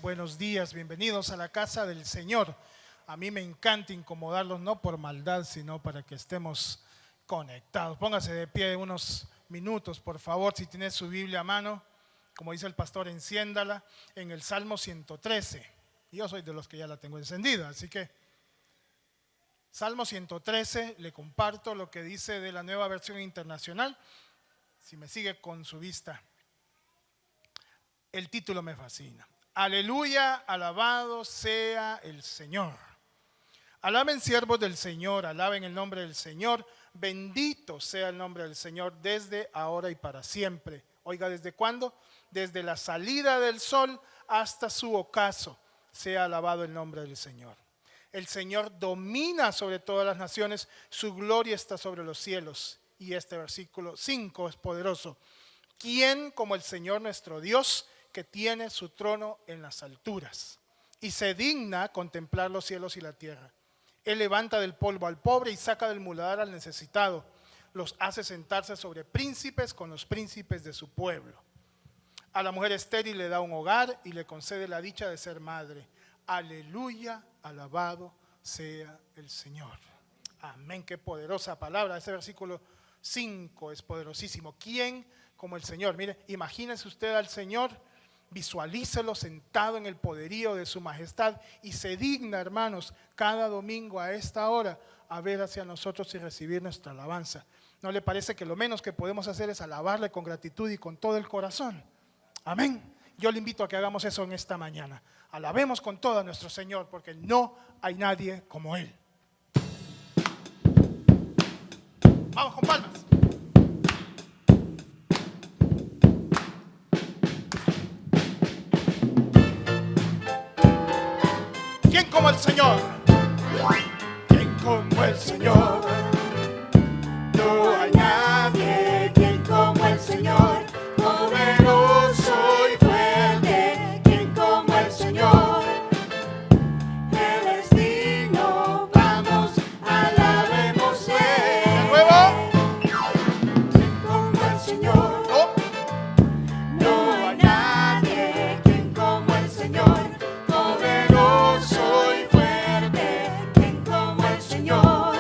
buenos días, bienvenidos a la casa del Señor. A mí me encanta incomodarlos, no por maldad, sino para que estemos conectados. Póngase de pie unos minutos, por favor, si tiene su Biblia a mano. Como dice el pastor, enciéndala en el Salmo 113. Yo soy de los que ya la tengo encendida, así que Salmo 113, le comparto lo que dice de la Nueva Versión Internacional. Si me sigue con su vista. El título me fascina. Aleluya, alabado sea el Señor. Alaben siervos del Señor, alaben el nombre del Señor. Bendito sea el nombre del Señor desde ahora y para siempre. Oiga, ¿desde cuándo? Desde la salida del sol hasta su ocaso. Sea alabado el nombre del Señor. El Señor domina sobre todas las naciones, su gloria está sobre los cielos. Y este versículo 5 es poderoso. ¿Quién como el Señor nuestro Dios, que tiene su trono en las alturas y se digna contemplar los cielos y la tierra? Él levanta del polvo al pobre y saca del muladar al necesitado. Los hace sentarse sobre príncipes con los príncipes de su pueblo. A la mujer estéril le da un hogar y le concede la dicha de ser madre. Aleluya, alabado sea el Señor. Amén, qué poderosa palabra. Ese versículo 5 es poderosísimo. ¿Quién como el Señor? Mire, imagínese usted al Señor, visualícelo sentado en el poderío de su majestad y se digna, hermanos, cada domingo a esta hora a ver hacia nosotros y recibir nuestra alabanza. ¿No le parece que lo menos que podemos hacer es alabarle con gratitud y con todo el corazón? Amén. Yo le invito a que hagamos eso en esta mañana. Alabemos con todo a nuestro Señor, porque no hay nadie como Él. Vamos con palmas. ¿Quién como el Señor? ¿Quién como el Señor? No hay nadie. ¿Quién como el Señor? Poderoso y fuerte. ¿Quién como el Señor? Él es digno. Vamos, alabémosle. De nuevo. ¿Quién como el Señor? Oh. No hay nadie. ¿Quién como el Señor? Poderoso y fuerte, ¿quién como el Señor?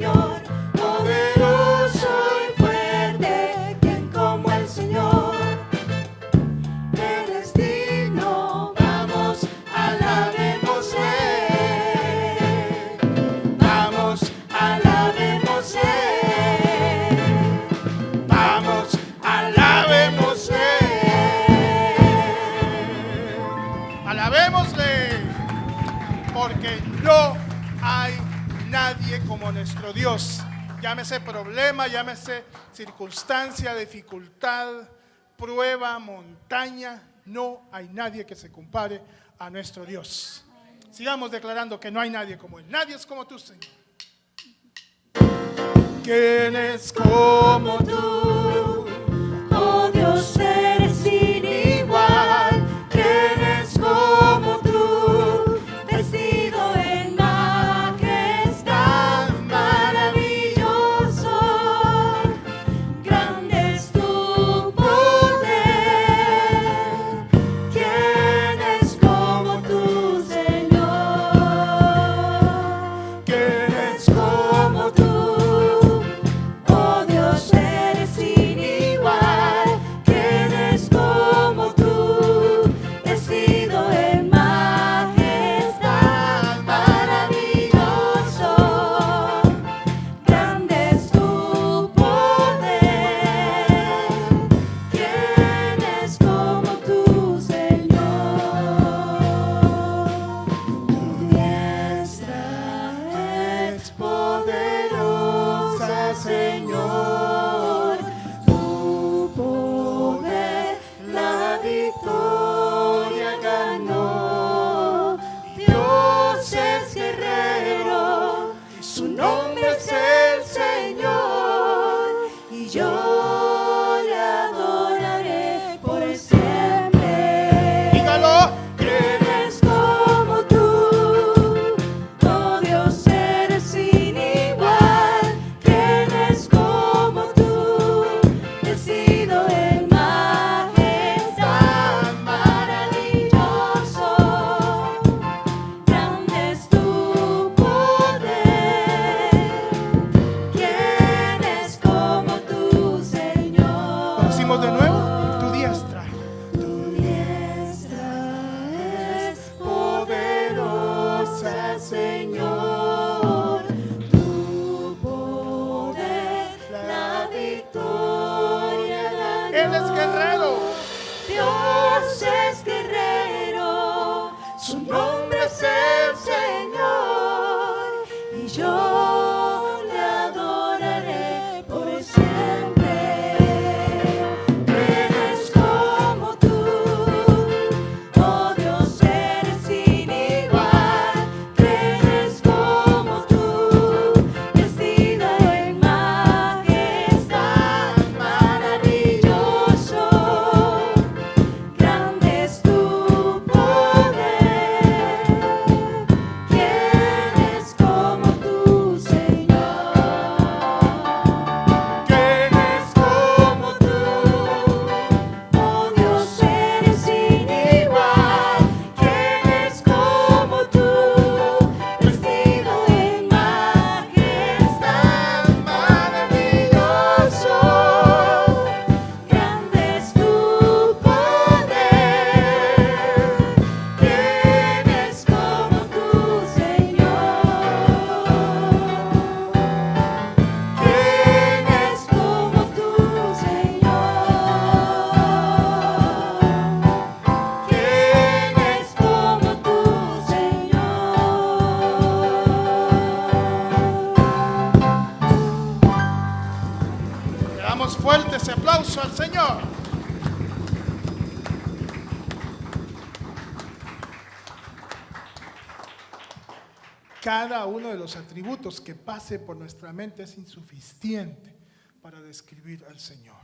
Señor, poderoso y fuerte, quien como el Señor. Él es digno, vamos, alabémosle. Vamos, alabémosle. Vamos, alabémosle. Alabémosle, porque no hay nadie como nuestro Dios. Llámese problema, llámese circunstancia, dificultad, prueba, montaña, no hay nadie que se compare a nuestro Dios. Sigamos declarando que no hay nadie como Él. Nadie es como tú, Señor. ¿Quién es como tú? Oh Dios, eres sin igual. ¿Quién es como tú? Vestido en majestad, maravilloso. Grande es tu poder. ¿Quién es como tú, Señor? ¿Quién Es como tú. Oh Dios, eres sin igual. ¿Quién es como tú? Vestido en majestad, maravilloso. Grande es tu poder. ¿Quién es como tú, Señor? Tu diestra es poderosa, Señor. Tu poder la victoria ganó. Dios es guerrero, su nombre es el Señor. Y yo le adoraré por siempre. Dígalo. ¿Quién es como tú? Oh Dios, eres sin igual. ¿Quién es como tú? Vestido en majestad, maravilloso. Grande es tu poder. ¿Quién es como tú, Señor? Lo decimos de nuevo. Tu diestra. Tu diestra es poderosa, Señor. Tu poder la victoria ganó. Él es guerrero. Dios es guerrero, su nombre es el Señor. Y yo le adoraré por siempre. ¿Quién es como tú? Oh Dios, eres sin igual. ¿Quién es como tú? Vestido en majestad, maravilloso. Grande es tu poder. ¿Quién es como tú, Señor? ¿Quién es como tú? Oh Dios, eres sin igual. ¿Quién es como tú? Vestido en majestad, maravilloso. Grande es tu poder. ¿Quién es como tú, Señor? ¿Quién es como tú, Señor? ¿Quién es como tú, Señor? Le damos fuerte ese aplauso al Señor. Cada uno de los atributos que pase por nuestra mente es insuficiente para describir al Señor.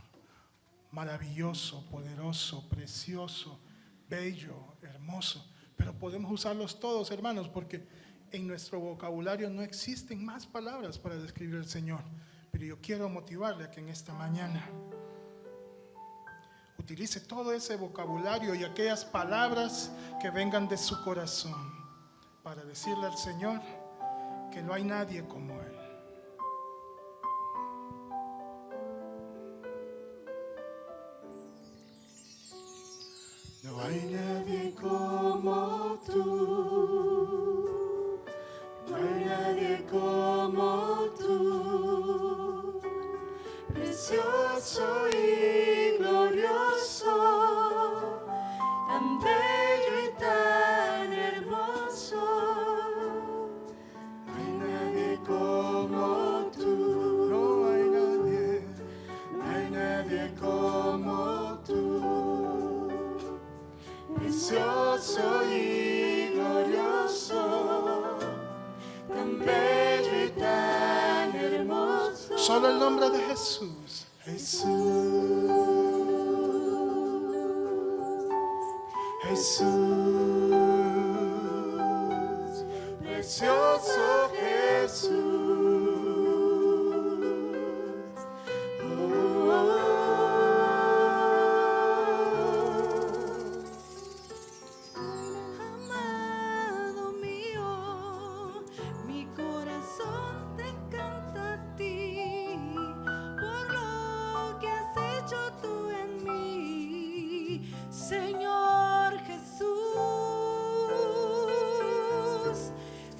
Maravilloso, poderoso, precioso, bello, hermoso. Pero podemos usarlos todos, hermanos, porque en nuestro vocabulario no existen más palabras para describir al Señor. Pero yo quiero motivarle a que en esta mañana utilice todo ese vocabulario y aquellas palabras que vengan de su corazón para decirle al Señor que no hay nadie como Él. No hay nadie como tú. No hay nadie como tú, precioso y glorioso, tan bello y tan hermoso. No hay nadie como tú. No hay nadie como tú. Precioso y glorioso, tan bello y tan hermoso. Solo el nombre de Jesús. Jesús, precioso Jesús. Amado mío, mi corazón te canta a ti, por lo que has hecho tú en mí, Señor Jesús.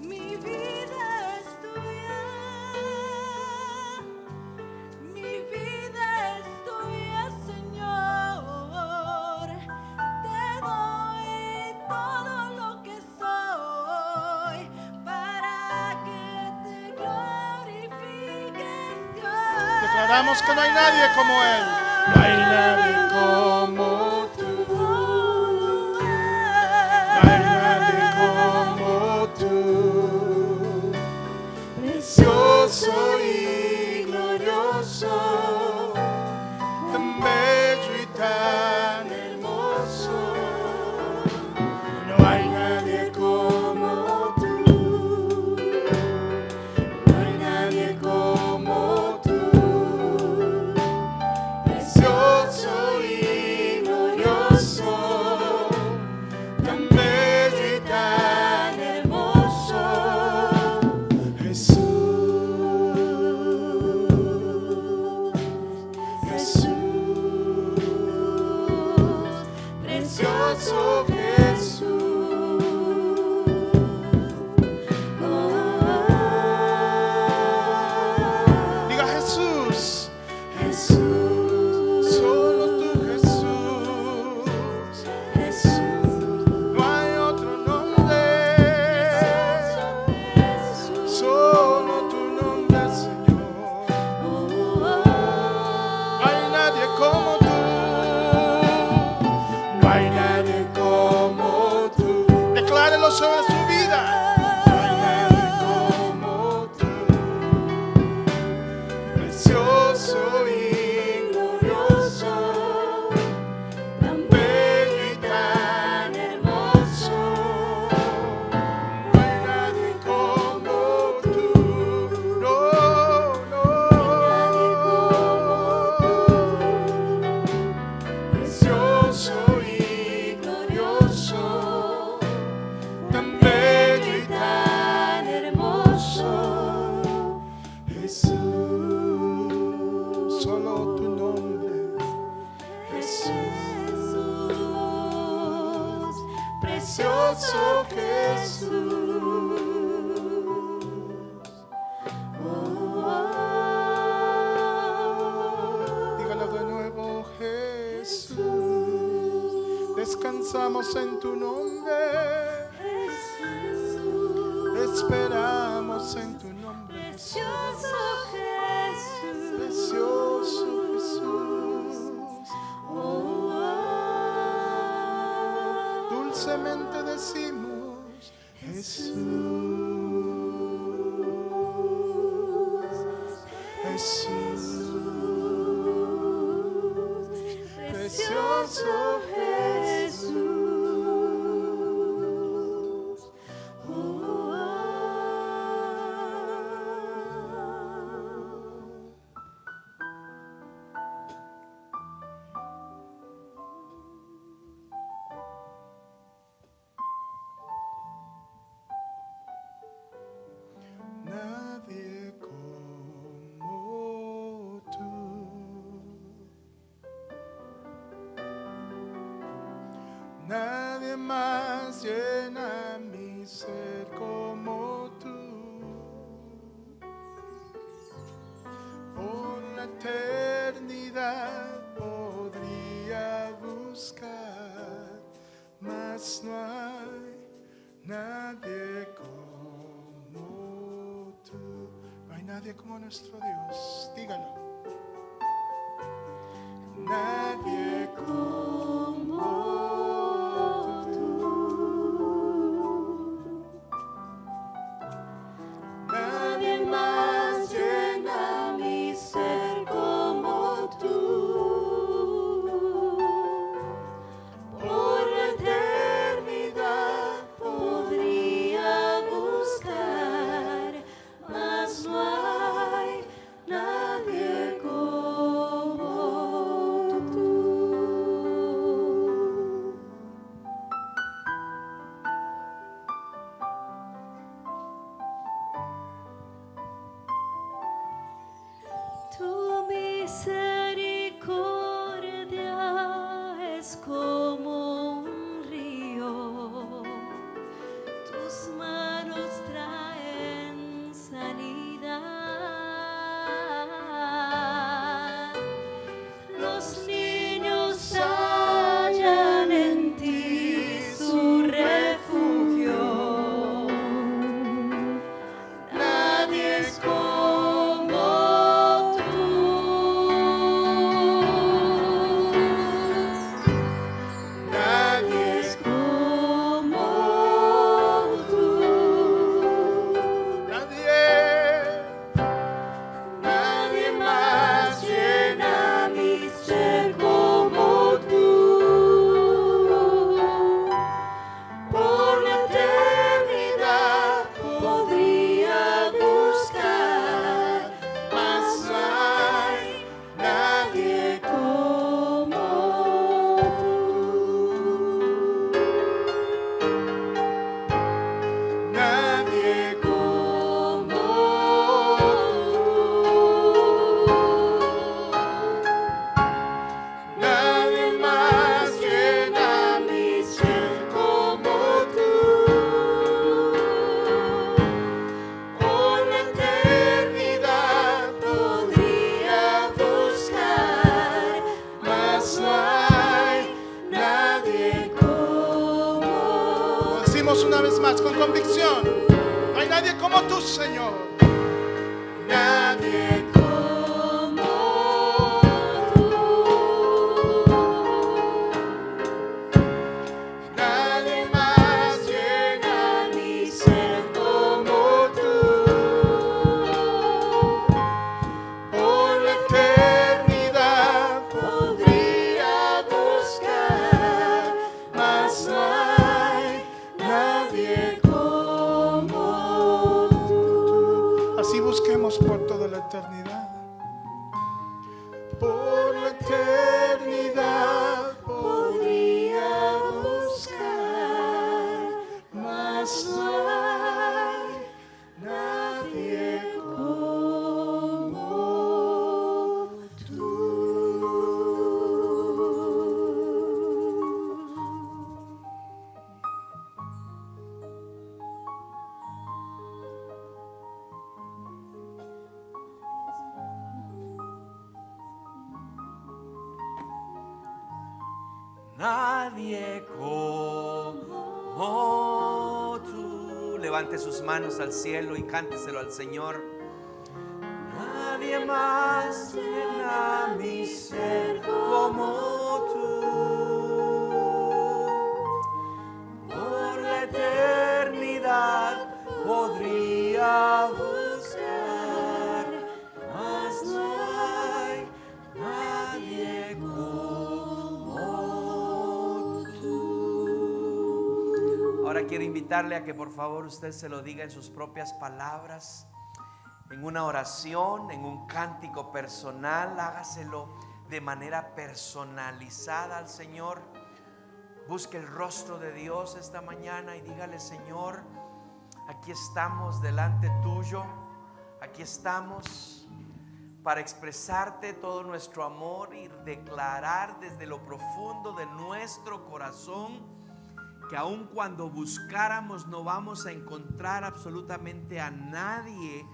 Mi vida es tuya, mi vida es tuya, Señor. Te doy todo lo que soy para que te glorifiques, Dios. Declaramos que no hay nadie como Él. No hay nadie como tú. No hay nadie como tú. Precioso y glorioso, tan bello y tan hermoso. No hay nadie como tú. No hay nadie como tú. Precioso y glorioso, tan bello y tan hermoso. Precioso Jesús. Diga Jesús. Solo tú Jesús. No hay otro nombre. Solo tu nombre, Señor. No hay nadie como tú. No hay nadie como tú. Declárelo sobre su vida. No hay nadie como tú. Precioso y glorioso, tan bello y tan hermoso. No hay nadie como tú. No, no. Precioso y glorioso, tan bello y tan hermoso. Jesús, solo tu nombre. Jesús, Precioso Jesús. Dígalo de nuevo, Jesús. Descansamos en tu nombre. Esperamos en tu nombre. Precioso Jesús. Precioso Jesús. Dulcemente decimos Jesús. Precioso Jesús. Nadie como. ser como tú. Por la eternidad podría buscar, mas no hay nadie como tú. No hay nadie como nuestro Dios. Dígalo. Nadie como tú. Nadie más llena mi ser como tú. Por la eternidad podría buscar, mas no hay nadie como tú. Tu misericordia es como un río, tus manos traen sanidad. Los niños hallan en ti su refugio. Nadie es como tú. Nadie es como tú. Nadie más llena mi ser como tú. Por la eternidad podría buscar, mas no hay nadie como tú. Nadie como tú. Nadie más llena mi ser como tú. Por la eternidad podría buscar, mas no hay nadie como. Lo decimos una vez más con convicción. No hay nadie como tú, Señor. Nadie como tú. Nadie más llena mi ser como tú. Por la eternidad podría buscar, mas no hay nadie como tú. Así busquemos por toda la eternidad. Por la eternidad podría buscar, mas no hay nadie como tú. Nadie como tú. Levante sus manos al cielo y cánteselo al Señor. Nadie más llena mi ser como tú. Por la eternidad podría buscar, mas no hay nadie como tú. Ahora quiero invitarle a que por favor usted se lo diga en sus propias palabras, en una oración, en un cántico personal. Hágaselo de manera personalizada al Señor. Busque el rostro de Dios esta mañana y dígale: Señor, aquí estamos delante tuyo. Aquí estamos para expresarte todo nuestro amor y declarar desde lo profundo de nuestro corazón que aun cuando buscáramos no vamos a encontrar absolutamente a nadie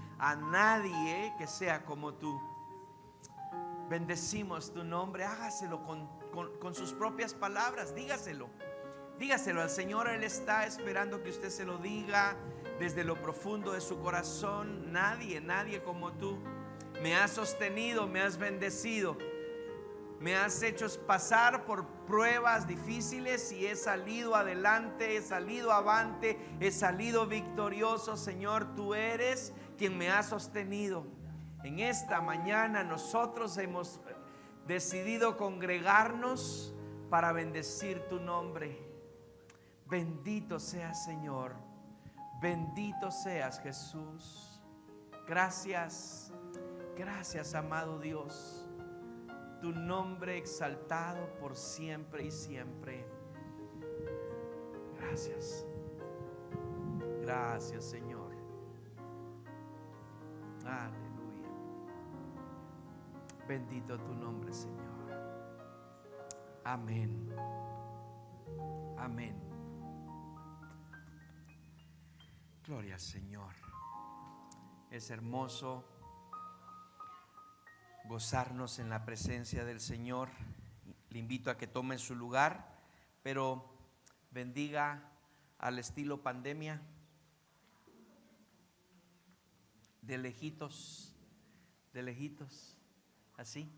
que sea como tú. Bendecimos tu nombre. Hágaselo con sus propias palabras. Dígaselo al Señor. Él está esperando que usted se lo diga desde lo profundo de su corazón. Nadie como tú. Me has sostenido, me has bendecido, me has hecho pasar por pruebas difíciles y he salido adelante, he salido avante, he salido victorioso. Señor, tú eres quien me ha sostenido. En esta mañana nosotros hemos decidido congregarnos para bendecir tu nombre. Bendito seas, Señor. Bendito seas, Jesús. Gracias, amado Dios. Tu nombre exaltado por siempre y siempre. Gracias, Señor. Aleluya. Bendito tu nombre, Señor. Amén. Amén. Gloria al Señor. Es hermoso gozarnos en la presencia del Señor. Le invito a que tome su lugar, pero bendiga al estilo pandemia, de lejitos, así.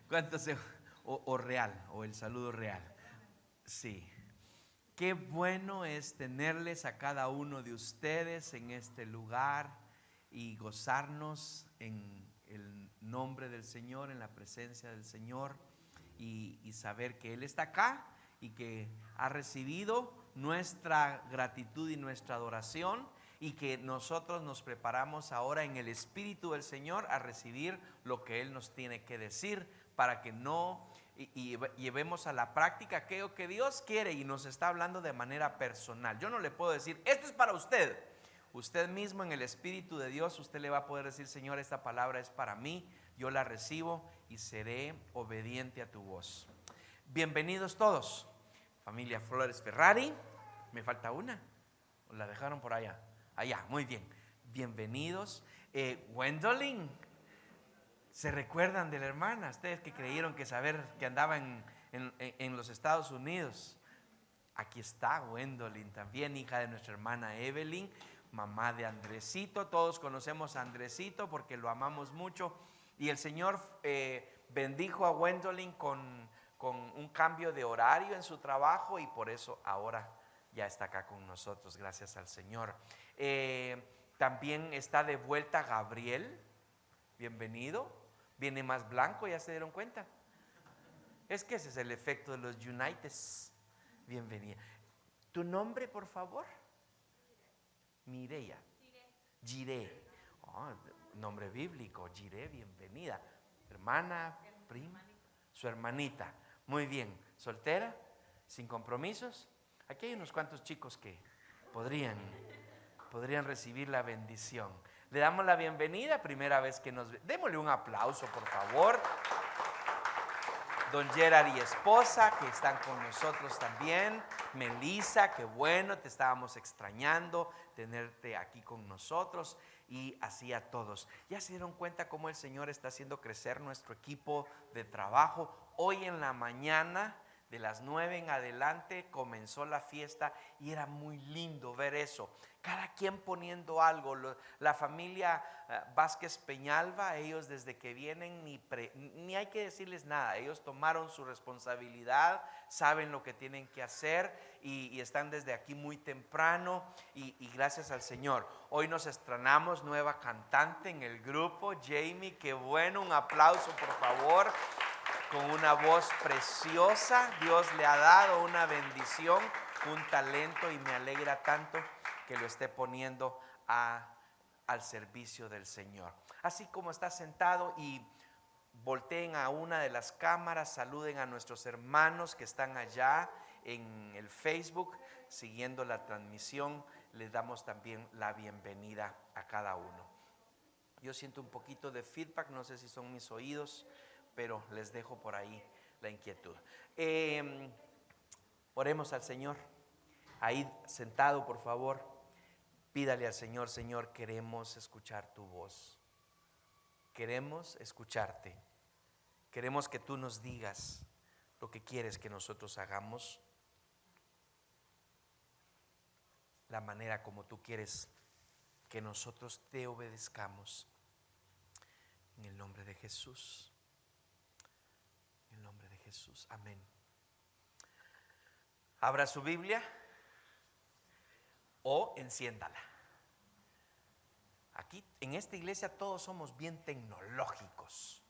¿Cuántos o real, o el saludo real? Sí. Qué bueno es tenerles a cada uno de ustedes en este lugar y gozarnos en el nombre del Señor, en la presencia del Señor y saber que Él está acá y que ha recibido nuestra gratitud y nuestra adoración y que nosotros nos preparamos ahora en el Espíritu del Señor a recibir lo que Él nos tiene que decir para que no y llevemos a la práctica aquello que Dios quiere y nos está hablando de manera personal. Yo no le puedo decir, esto es para usted. Usted mismo en el Espíritu de Dios, usted le va a poder decir, Señor, esta palabra es para mí, yo la recibo y seré obediente a tu voz. Bienvenidos todos. Familia Flores Ferrari, me falta una, ¿o la dejaron por allá? Allá, muy bien. Bienvenidos. Gwendolyn, ¿se recuerdan de la hermana? Ustedes que creyeron que andaba en los Estados Unidos. Aquí está Gwendolyn, también hija de nuestra hermana Evelyn, mamá de Andresito. Todos conocemos a Andresito porque lo amamos mucho. Y el Señor bendijo a Gwendolyn con un cambio de horario en su trabajo y por eso ahora ya está acá con nosotros, gracias al Señor. También está de vuelta Gabriel, bienvenido. Viene más blanco, ¿ya se dieron cuenta? Es que ese es el efecto de los Unites. Bienvenida. ¿Tu nombre, por favor? Mireya. Jiré. Oh, nombre bíblico, Jiré, bienvenida. Hermana, prima, su hermanita. Muy bien. ¿Soltera? ¿Sin compromisos? Aquí hay unos cuantos chicos que podrían recibir la bendición. Le damos la bienvenida, primera vez que nos ve. Démosle un aplauso, por favor. Don Gerard y esposa, que están con nosotros también. Melissa, qué bueno, te estábamos extrañando tenerte aquí con nosotros. Y así a todos. ¿Ya se dieron cuenta cómo el Señor está haciendo crecer nuestro equipo de trabajo? Hoy en la mañana, de las 9 en adelante, comenzó la fiesta y era muy lindo ver eso. Cada quien poniendo algo. La familia Vázquez Peñalba, ellos desde que vienen ni hay que decirles nada. Ellos tomaron su responsabilidad, saben lo que tienen que hacer y están desde aquí muy temprano y gracias al Señor. Hoy nos estrenamos nueva cantante en el grupo, Jamie, qué bueno, un aplauso por favor. Con una voz preciosa, Dios le ha dado una bendición, un talento y me alegra tanto que lo esté poniendo al servicio del Señor. Así como está sentado y volteen a una de las cámaras, saluden a nuestros hermanos que están allá en el Facebook siguiendo la transmisión, les damos también la bienvenida a cada uno. Yo siento un poquito de feedback, no sé si son mis oídos, pero les dejo por ahí la inquietud. Oremos al Señor. Ahí sentado, por favor, pídale al Señor: Señor, queremos escuchar tu voz. Queremos escucharte. Queremos que tú nos digas lo que quieres que nosotros hagamos, la manera como tú quieres que nosotros te obedezcamos. En el nombre de Jesús. En el nombre de Jesús. Amén. Abra su Biblia o enciéndala. Aquí en esta iglesia todos somos bien tecnológicos.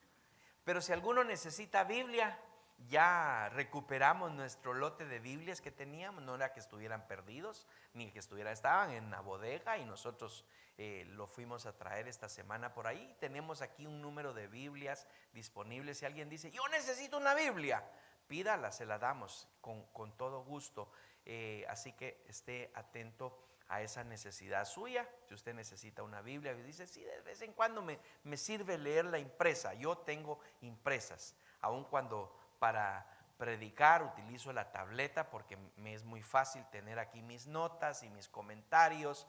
Pero si alguno necesita Biblia, ya recuperamos nuestro lote de Biblias que teníamos. No era que estuvieran perdidos, ni que estaban en la bodega y nosotros lo fuimos a traer esta semana por ahí. Tenemos aquí un número de Biblias disponibles. Si alguien dice: yo necesito una Biblia, pídala, se la damos con todo gusto. Así que esté atento a esa necesidad suya. Si usted necesita una Biblia y dice: sí, de vez en cuando me sirve leer la impresa. Yo tengo impresas, aun cuando para predicar utilizo la tableta, porque me es muy fácil tener aquí mis notas y mis comentarios,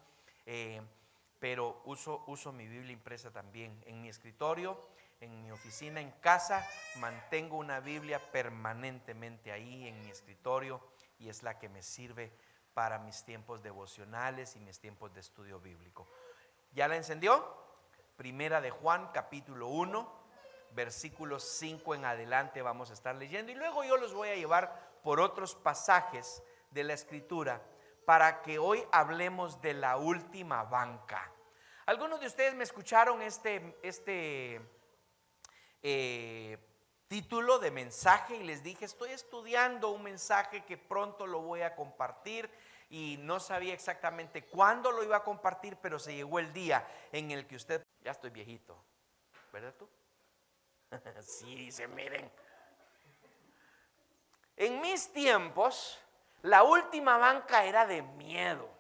pero uso mi Biblia impresa también. En mi escritorio, en mi oficina, en casa, mantengo una Biblia permanentemente ahí en mi escritorio, y es la que me sirve para mis tiempos devocionales y mis tiempos de estudio bíblico. ¿Ya la encendió? Primera de Juan, capítulo 1, versículos 5 en adelante vamos a estar leyendo, y luego yo los voy a llevar por otros pasajes de la escritura para que hoy hablemos de la última banca. Algunos de ustedes me escucharon este título de mensaje y les dije: estoy estudiando un mensaje que pronto lo voy a compartir, y no sabía exactamente cuándo lo iba a compartir, pero se llegó el día en el que usted... Ya estoy viejito, ¿verdad tú? Sí, dice, miren. En mis tiempos, la última banca era de miedo.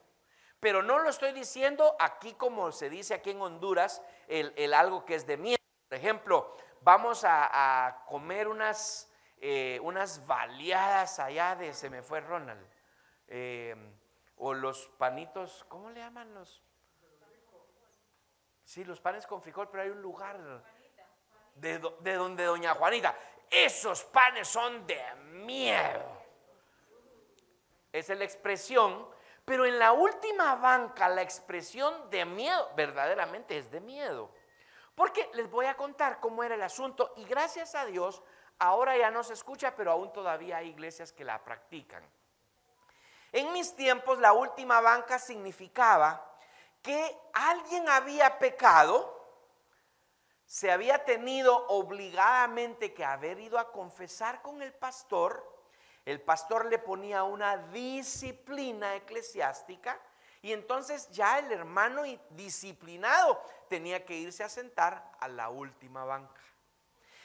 Pero no lo estoy diciendo aquí como se dice aquí en Honduras, el algo que es de miedo. Por ejemplo, vamos a comer unas baleadas allá de... Se me fue Ronald. O los panitos, ¿cómo le llaman los? Sí, los panes con frijol, pero hay un lugar de donde doña Juanita. Esos panes son de miedo. Esa es la expresión, pero en la última banca la expresión de miedo verdaderamente es de miedo. Porque les voy a contar cómo era el asunto, y gracias a Dios ahora ya no se escucha, pero aún todavía hay iglesias que la practican. En mis tiempos la última banca significaba que alguien había pecado, se había tenido obligadamente que haber ido a confesar con el pastor le ponía una disciplina eclesiástica, y entonces ya el hermano disciplinado tenía que irse a sentar a la última banca.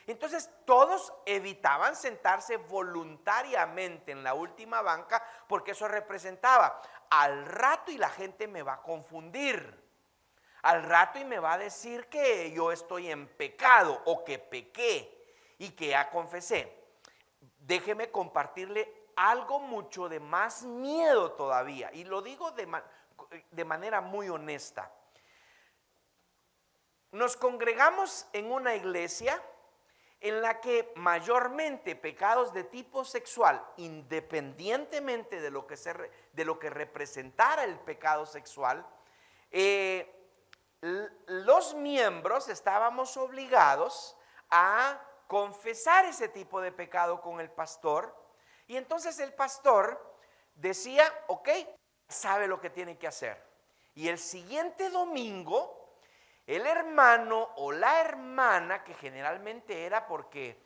Entonces todos evitaban sentarse voluntariamente en la última banca, porque eso representaba: al rato y la gente me va a confundir, al rato y me va a decir que yo estoy en pecado o que pequé y que ya confesé. Déjeme compartirle algo mucho de más miedo todavía, y lo digo de manera muy honesta. Nos congregamos en una iglesia en la que mayormente pecados de tipo sexual, independientemente de lo que representara el pecado sexual, los miembros estábamos obligados a confesar ese tipo de pecado con el pastor, y entonces el pastor decía: ok, sabe lo que tiene que hacer, y el siguiente domingo el hermano o la hermana, que generalmente era porque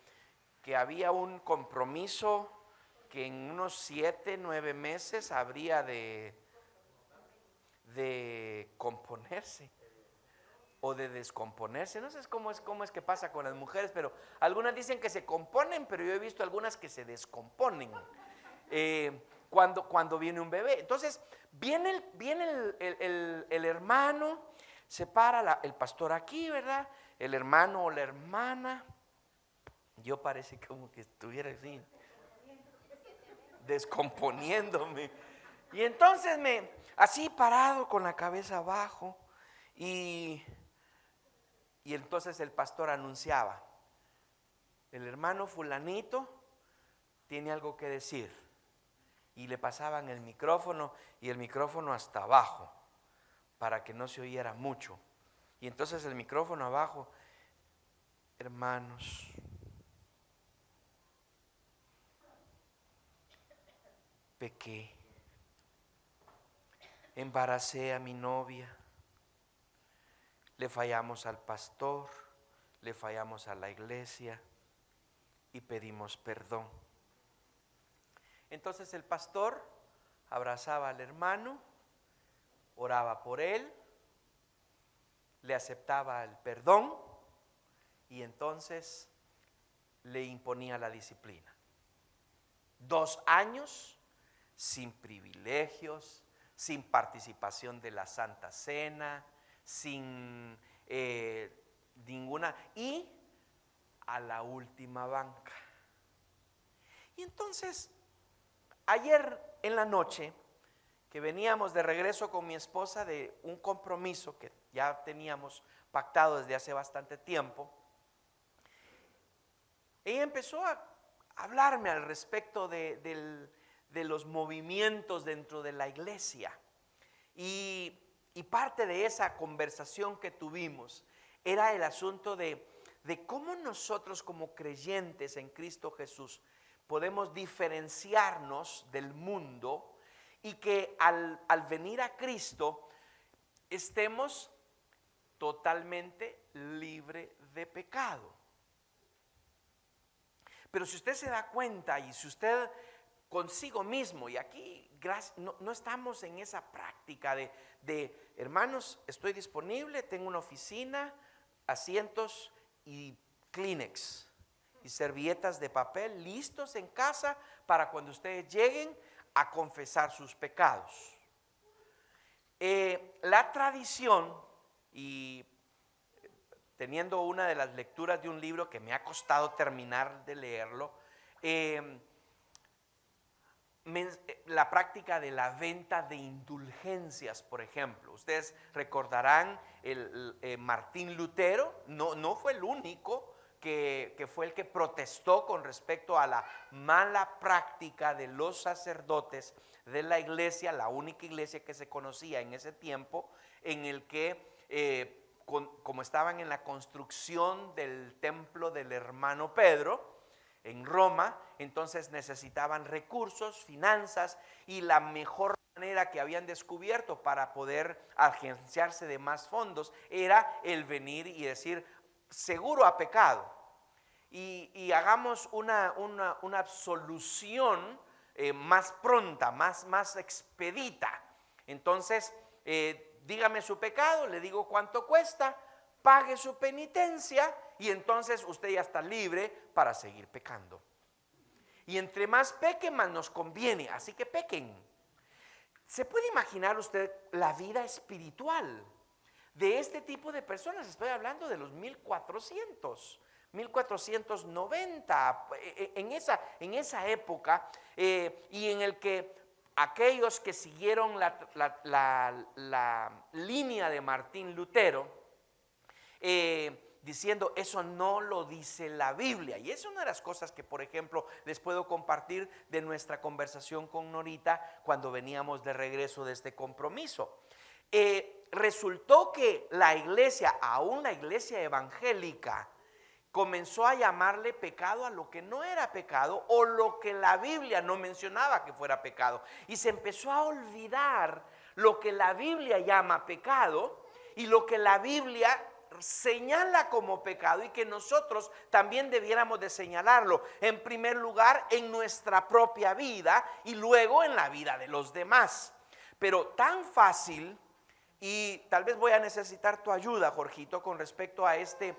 había un compromiso que en unos 7, 9 meses habría de componerse o de descomponerse. No sé cómo es que pasa con las mujeres, pero algunas dicen que se componen, pero yo he visto algunas que se descomponen cuando viene un bebé. Entonces viene el hermano, Se para el pastor aquí, ¿verdad? El hermano o la hermana. Yo parece como que estuviera así, descomponiéndome. Y entonces así parado con la cabeza abajo. Y entonces el pastor anunciaba: el hermano fulanito tiene algo que decir. Y le pasaban el micrófono, y el micrófono hasta abajo, para que no se oyera mucho. Y entonces el micrófono abajo: hermanos, pequé, embaracé a mi novia, le fallamos al pastor, le fallamos a la iglesia y pedimos perdón. Entonces el pastor abrazaba al hermano, oraba por él, le aceptaba el perdón y entonces le imponía la disciplina. 2 años sin privilegios, sin participación de la Santa Cena, sin ninguna, y a la última banca. Y entonces, ayer en la noche, que veníamos de regreso con mi esposa de un compromiso que ya teníamos pactado desde hace bastante tiempo, ella empezó a hablarme al respecto de los movimientos dentro de la iglesia. Y parte de esa conversación que tuvimos era el asunto de cómo nosotros como creyentes en Cristo Jesús podemos diferenciarnos del mundo y que al venir a Cristo estemos totalmente libre de pecado. Pero si usted se da cuenta y si usted consigo mismo, y aquí no estamos en esa práctica de hermanos, estoy disponible, tengo una oficina, asientos y Kleenex y servilletas de papel listos en casa para cuando ustedes lleguen a confesar sus pecados. La tradición, y teniendo una de las lecturas de un libro que me ha costado terminar de leerlo, la práctica de la venta de indulgencias, por ejemplo. Ustedes recordarán Martín Lutero, no fue el único que fue el que protestó con respecto a la mala práctica de los sacerdotes de la iglesia, la única iglesia que se conocía en ese tiempo, en el que como estaban en la construcción del templo del hermano Pedro en Roma, entonces necesitaban recursos, finanzas, y la mejor manera que habían descubierto para poder agenciarse de más fondos era el venir y decir: seguro a pecado, y hagamos una absolución más pronta, más expedita. Entonces, dígame su pecado, le digo cuánto cuesta, pague su penitencia y entonces usted ya está libre para seguir pecando. Y entre más peque, más nos conviene, así que pequen. ¿Se puede imaginar usted la vida espiritual de este tipo de personas? Estoy hablando de los 1490, en esa época, y en el que aquellos que siguieron la línea de Martín Lutero, diciendo: eso no lo dice la Biblia. Y es una de las cosas que, por ejemplo, les puedo compartir de nuestra conversación con Norita cuando veníamos de regreso de este compromiso. Resultó que la iglesia, aún la iglesia evangélica, comenzó a llamarle pecado a lo que no era pecado, o lo que la Biblia no mencionaba que fuera pecado, y se empezó a olvidar lo que la Biblia llama pecado y lo que la Biblia señala como pecado, y que nosotros también debiéramos de señalarlo, en primer lugar en nuestra propia vida y luego en la vida de los demás. Pero tan fácil, y tal vez voy a necesitar tu ayuda, Jorgito, con respecto a este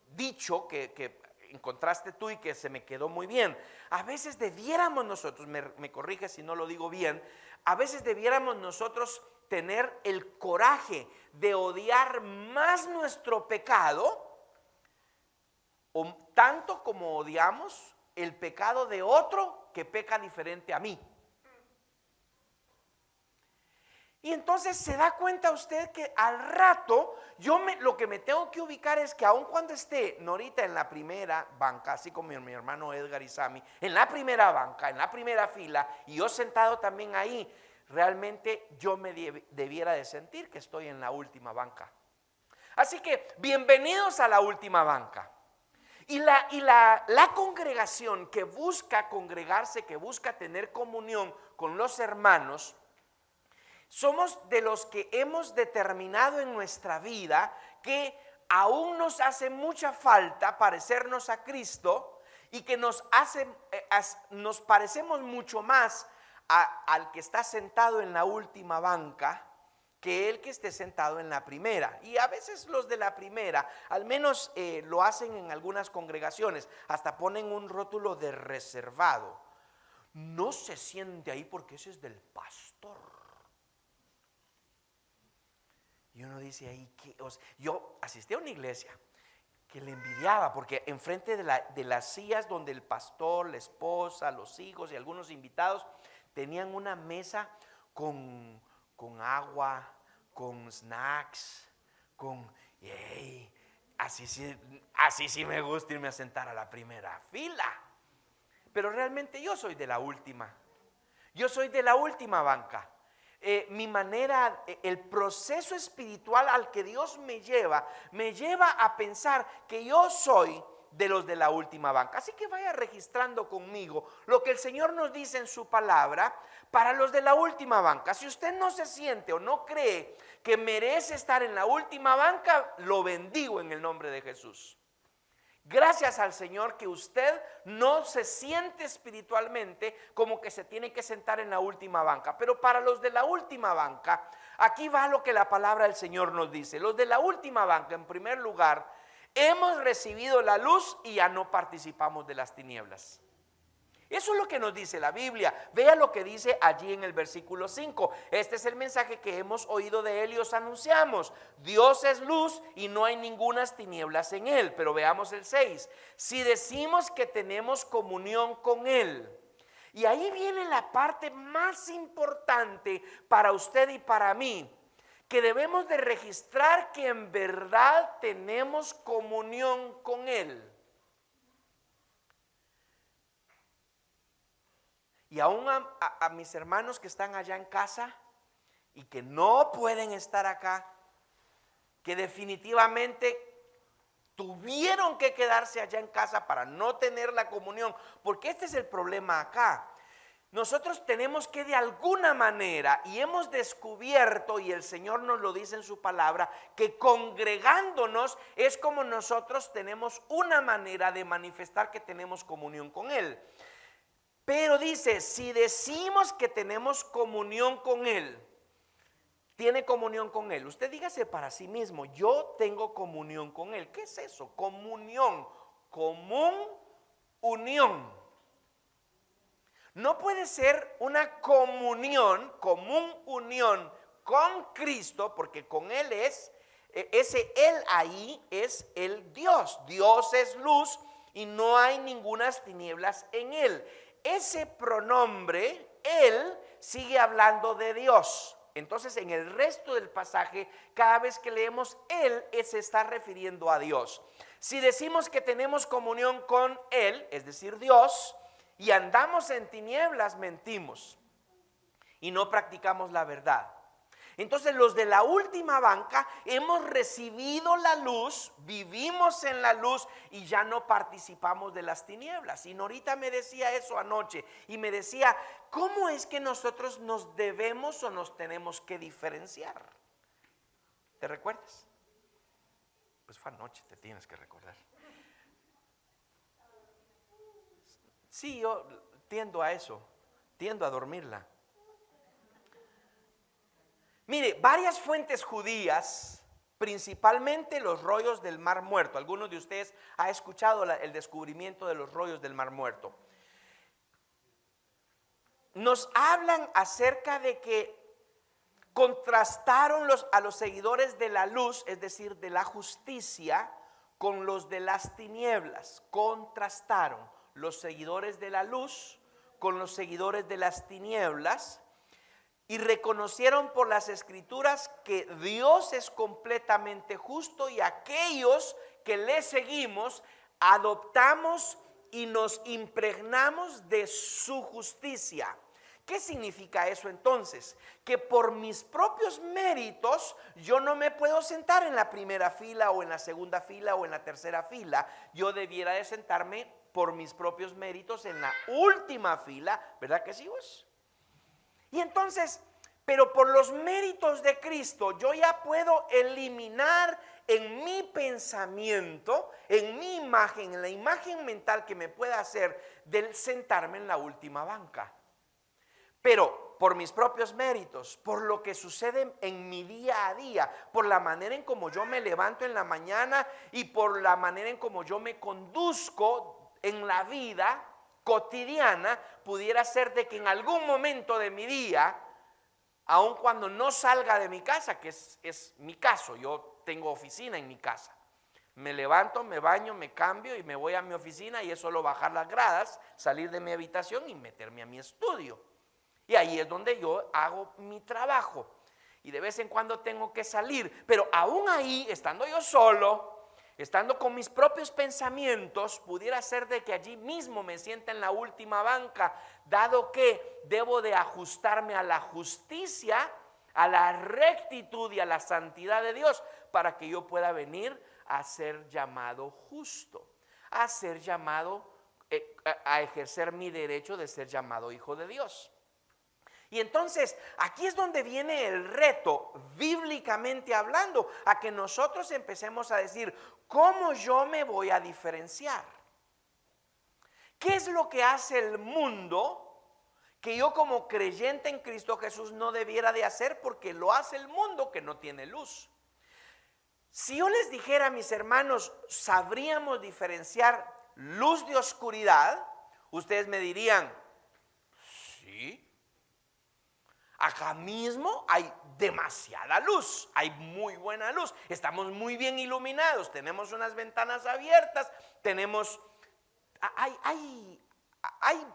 dicho que encontraste tú y que se me quedó muy bien. A veces debiéramos nosotros, me corrige si no lo digo bien, a veces debiéramos nosotros tener el coraje de odiar más nuestro pecado, o tanto como odiamos el pecado de otro que peca diferente a mí. Y entonces se da cuenta usted que al rato lo que me tengo que ubicar es que aun cuando esté Norita en la primera banca, así como mi hermano Edgar y Sammy, en la primera banca, en la primera fila, y yo sentado también ahí, realmente yo me debiera de sentir que estoy en la última banca. Así que bienvenidos a la última banca. Y la congregación que busca congregarse, que busca tener comunión con los hermanos, somos de los que hemos determinado en nuestra vida que aún nos hace mucha falta parecernos a Cristo y que nos parecemos mucho más al que está sentado en la última banca que el que esté sentado en la primera. Y a veces los de la primera, al menos lo hacen en algunas congregaciones, hasta ponen un rótulo de reservado. No se siente ahí porque ese es del pastor. Y uno dice ahí, yo asistí a una iglesia que le envidiaba, porque enfrente de las sillas donde el pastor, la esposa, los hijos y algunos invitados tenían una mesa con agua, con snacks, así sí me gusta irme a sentar a la primera fila. Pero realmente yo soy de la última. Yo soy de la última banca. Mi manera, el proceso espiritual al que Dios me lleva a pensar que yo soy de los de la última banca. Así que vaya registrando conmigo lo que el Señor nos dice en su palabra para los de la última banca. Si usted no se siente o no cree que merece estar en la última banca, lo bendigo en el nombre de Jesús. Gracias al Señor que usted no se siente espiritualmente como que se tiene que sentar en la última banca. Pero para los de la última banca, aquí va lo que la palabra del Señor nos dice. Los de la última banca, en primer lugar, hemos recibido la luz y ya no participamos de las tinieblas. Eso es lo que nos dice la Biblia. Vea lo que dice allí en el versículo 5. Este es el mensaje que hemos oído de él y os anunciamos. Dios es luz y no hay ningunas tinieblas en él. Pero veamos el 6. Si decimos que tenemos comunión con él. Y ahí viene la parte más importante para usted y para mí. Que debemos de registrar que en verdad tenemos comunión con él. Y aún a mis hermanos que están allá en casa y que no pueden estar acá, que definitivamente tuvieron que quedarse allá en casa para no tener la comunión, porque este es el problema acá. Nosotros tenemos que de alguna manera, y hemos descubierto, y el Señor nos lo dice en su palabra, que congregándonos es como nosotros tenemos una manera de manifestar que tenemos comunión con Él. Pero dice, si decimos que tenemos comunión con Él, tiene comunión con Él. Usted dígase para sí mismo, yo tengo comunión con Él. ¿Qué es eso? Comunión, común, unión. No puede ser una comunión, común unión con Cristo, porque con Él ese Él ahí es el Dios. Dios es luz y no hay ningunas tinieblas en Él. Ese pronombre, Él, sigue hablando de Dios. Entonces en el resto del pasaje, cada vez que leemos Él, se está refiriendo a Dios. Si decimos que tenemos comunión con Él, es decir, Dios, y andamos en tinieblas, mentimos y no practicamos la verdad. Entonces los de la última banca hemos recibido la luz, vivimos en la luz y ya no participamos de las tinieblas. Y Norita me decía eso anoche y me decía, ¿cómo es que nosotros nos debemos o nos tenemos que diferenciar? ¿Te recuerdas? Pues fue anoche, te tienes que recordar. Sí, yo tiendo a eso, tiendo a dormirla. Mire, varias fuentes judías, principalmente los rollos del Mar Muerto. Algunos de ustedes han escuchado el descubrimiento de los rollos del Mar Muerto. Nos hablan acerca de que Contrastaron a los seguidores de la luz, es decir, de la justicia, con los de las tinieblas. Contrastaron los seguidores de la luz con los seguidores de las tinieblas y reconocieron por las escrituras que Dios es completamente justo y aquellos que le seguimos adoptamos y nos impregnamos de su justicia. ¿Qué significa eso entonces? Que por mis propios méritos yo no me puedo sentar en la primera fila o en la segunda fila o en la tercera fila. Yo debiera de sentarme por mis propios méritos en la última fila, ¿verdad que sí vos? Y entonces, pero por los méritos de Cristo yo ya puedo eliminar en mi pensamiento, en mi imagen, en la imagen mental que me pueda hacer del sentarme en la última banca. Pero por mis propios méritos, por lo que sucede en mi día a día, por la manera en como yo me levanto en la mañana y por la manera en como yo me conduzco en la vida cotidiana, pudiera ser de que en algún momento de mi día, aun cuando no salga de mi casa, que es mi caso, yo tengo oficina en mi casa, me levanto, me baño, me cambio y me voy a mi oficina y es solo bajar las gradas, salir de mi habitación y meterme a mi estudio. Y ahí es donde yo hago mi trabajo. Y de vez en cuando tengo que salir. Pero aún ahí, estando yo solo, estando con mis propios pensamientos, pudiera ser de que allí mismo me sienta en la última banca, dado que debo de ajustarme a la justicia, a la rectitud y a la santidad de Dios, para que yo pueda venir a ser llamado justo, a ser llamado, a ejercer mi derecho de ser llamado hijo de Dios. Y entonces aquí es donde viene el reto, bíblicamente hablando, a que nosotros empecemos a decir, ¿cómo yo me voy a diferenciar? ¿Qué es lo que hace el mundo que yo como creyente en Cristo Jesús no debiera de hacer? Porque lo hace el mundo que no tiene luz. Si yo les dijera a mis hermanos, ¿sabríamos diferenciar luz de oscuridad? Ustedes me dirían, sí. Acá mismo hay demasiada luz, hay muy buena luz, estamos muy bien iluminados, tenemos unas ventanas abiertas,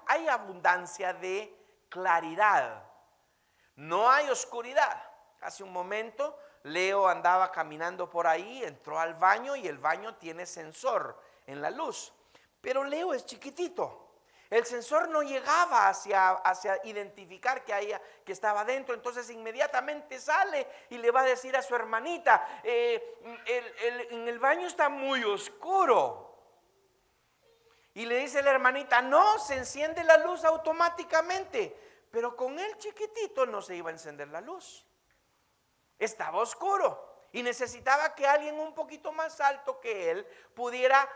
hay abundancia de claridad, no hay oscuridad. Hace un momento Leo andaba caminando por ahí, entró al baño y el baño tiene sensor en la luz, pero Leo es chiquitito. El sensor no llegaba hacia identificar que estaba dentro, entonces inmediatamente sale y le va a decir a su hermanita, en el baño está muy oscuro. Y le dice la hermanita, no, se enciende la luz automáticamente, pero con el chiquitito no se iba a encender la luz. Estaba oscuro y necesitaba que alguien un poquito más alto que él pudiera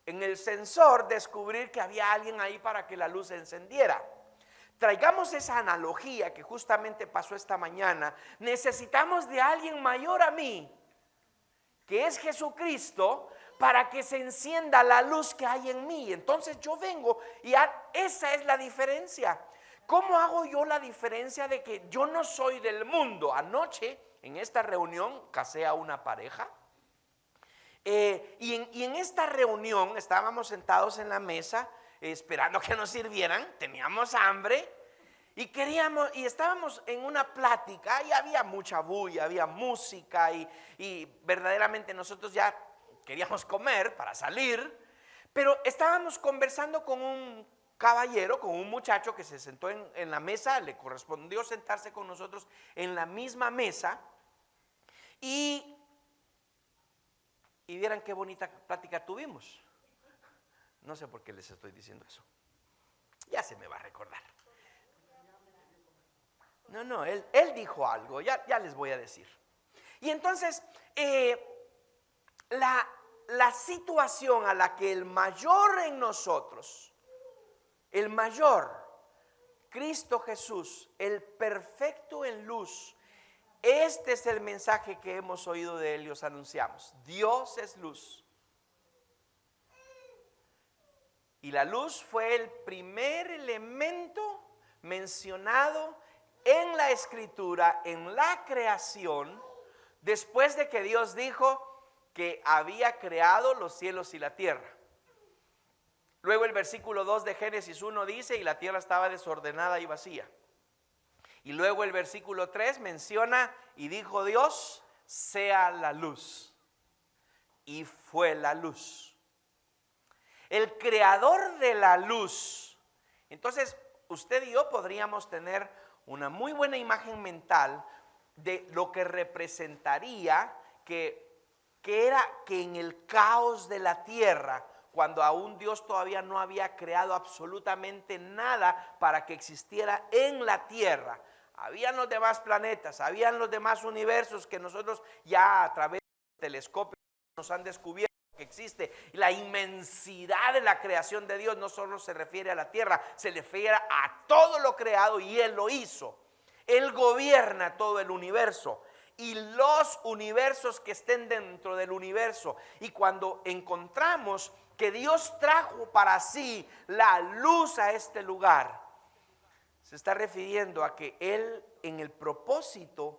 en el sensor descubrir que había alguien ahí para que la luz se encendiera. Traigamos esa analogía que justamente pasó esta mañana. Necesitamos de alguien mayor a mí, que es Jesucristo, para que se encienda la luz que hay en mí. Entonces yo vengo y esa es la diferencia. ¿Cómo hago yo la diferencia de que yo no soy del mundo? Anoche en esta reunión casé a una pareja. Y en esta reunión estábamos sentados en la mesa esperando que nos sirvieran, teníamos hambre y estábamos en una plática y había mucha bulla, había música y verdaderamente nosotros ya queríamos comer para salir, pero estábamos conversando con un caballero, con un muchacho que se sentó en la mesa, le correspondió sentarse con nosotros en la misma mesa y vieran qué bonita plática tuvimos. No sé por qué les estoy diciendo eso. Ya se me va a recordar. No, él dijo algo, ya les voy a decir. Y entonces, la situación a la que el mayor en nosotros, el mayor, Cristo Jesús, el perfecto en luz, este es el mensaje que hemos oído de él y os anunciamos. Dios es luz. Y la luz fue el primer elemento mencionado en la escritura, en la creación, después de que Dios dijo que había creado los cielos y la tierra. Luego el versículo 2 de Génesis 1 dice, y la tierra estaba desordenada y vacía. Y luego el versículo 3 menciona, y dijo Dios, sea la luz. Y fue la luz. El creador de la luz. Entonces, usted y yo podríamos tener una muy buena imagen mental de lo que representaría que era que en el caos de la tierra, cuando aún Dios todavía no había creado absolutamente nada para que existiera en la tierra, habían los demás planetas, habían los demás universos que nosotros ya a través del telescopio nos han descubierto que existe. La inmensidad de la creación de Dios no solo se refiere a la tierra, se refiere a todo lo creado, y Él lo hizo. Él gobierna todo el universo y los universos que estén dentro del universo. Y cuando encontramos que Dios trajo para sí la luz a este lugar, se está refiriendo a que Él, en el propósito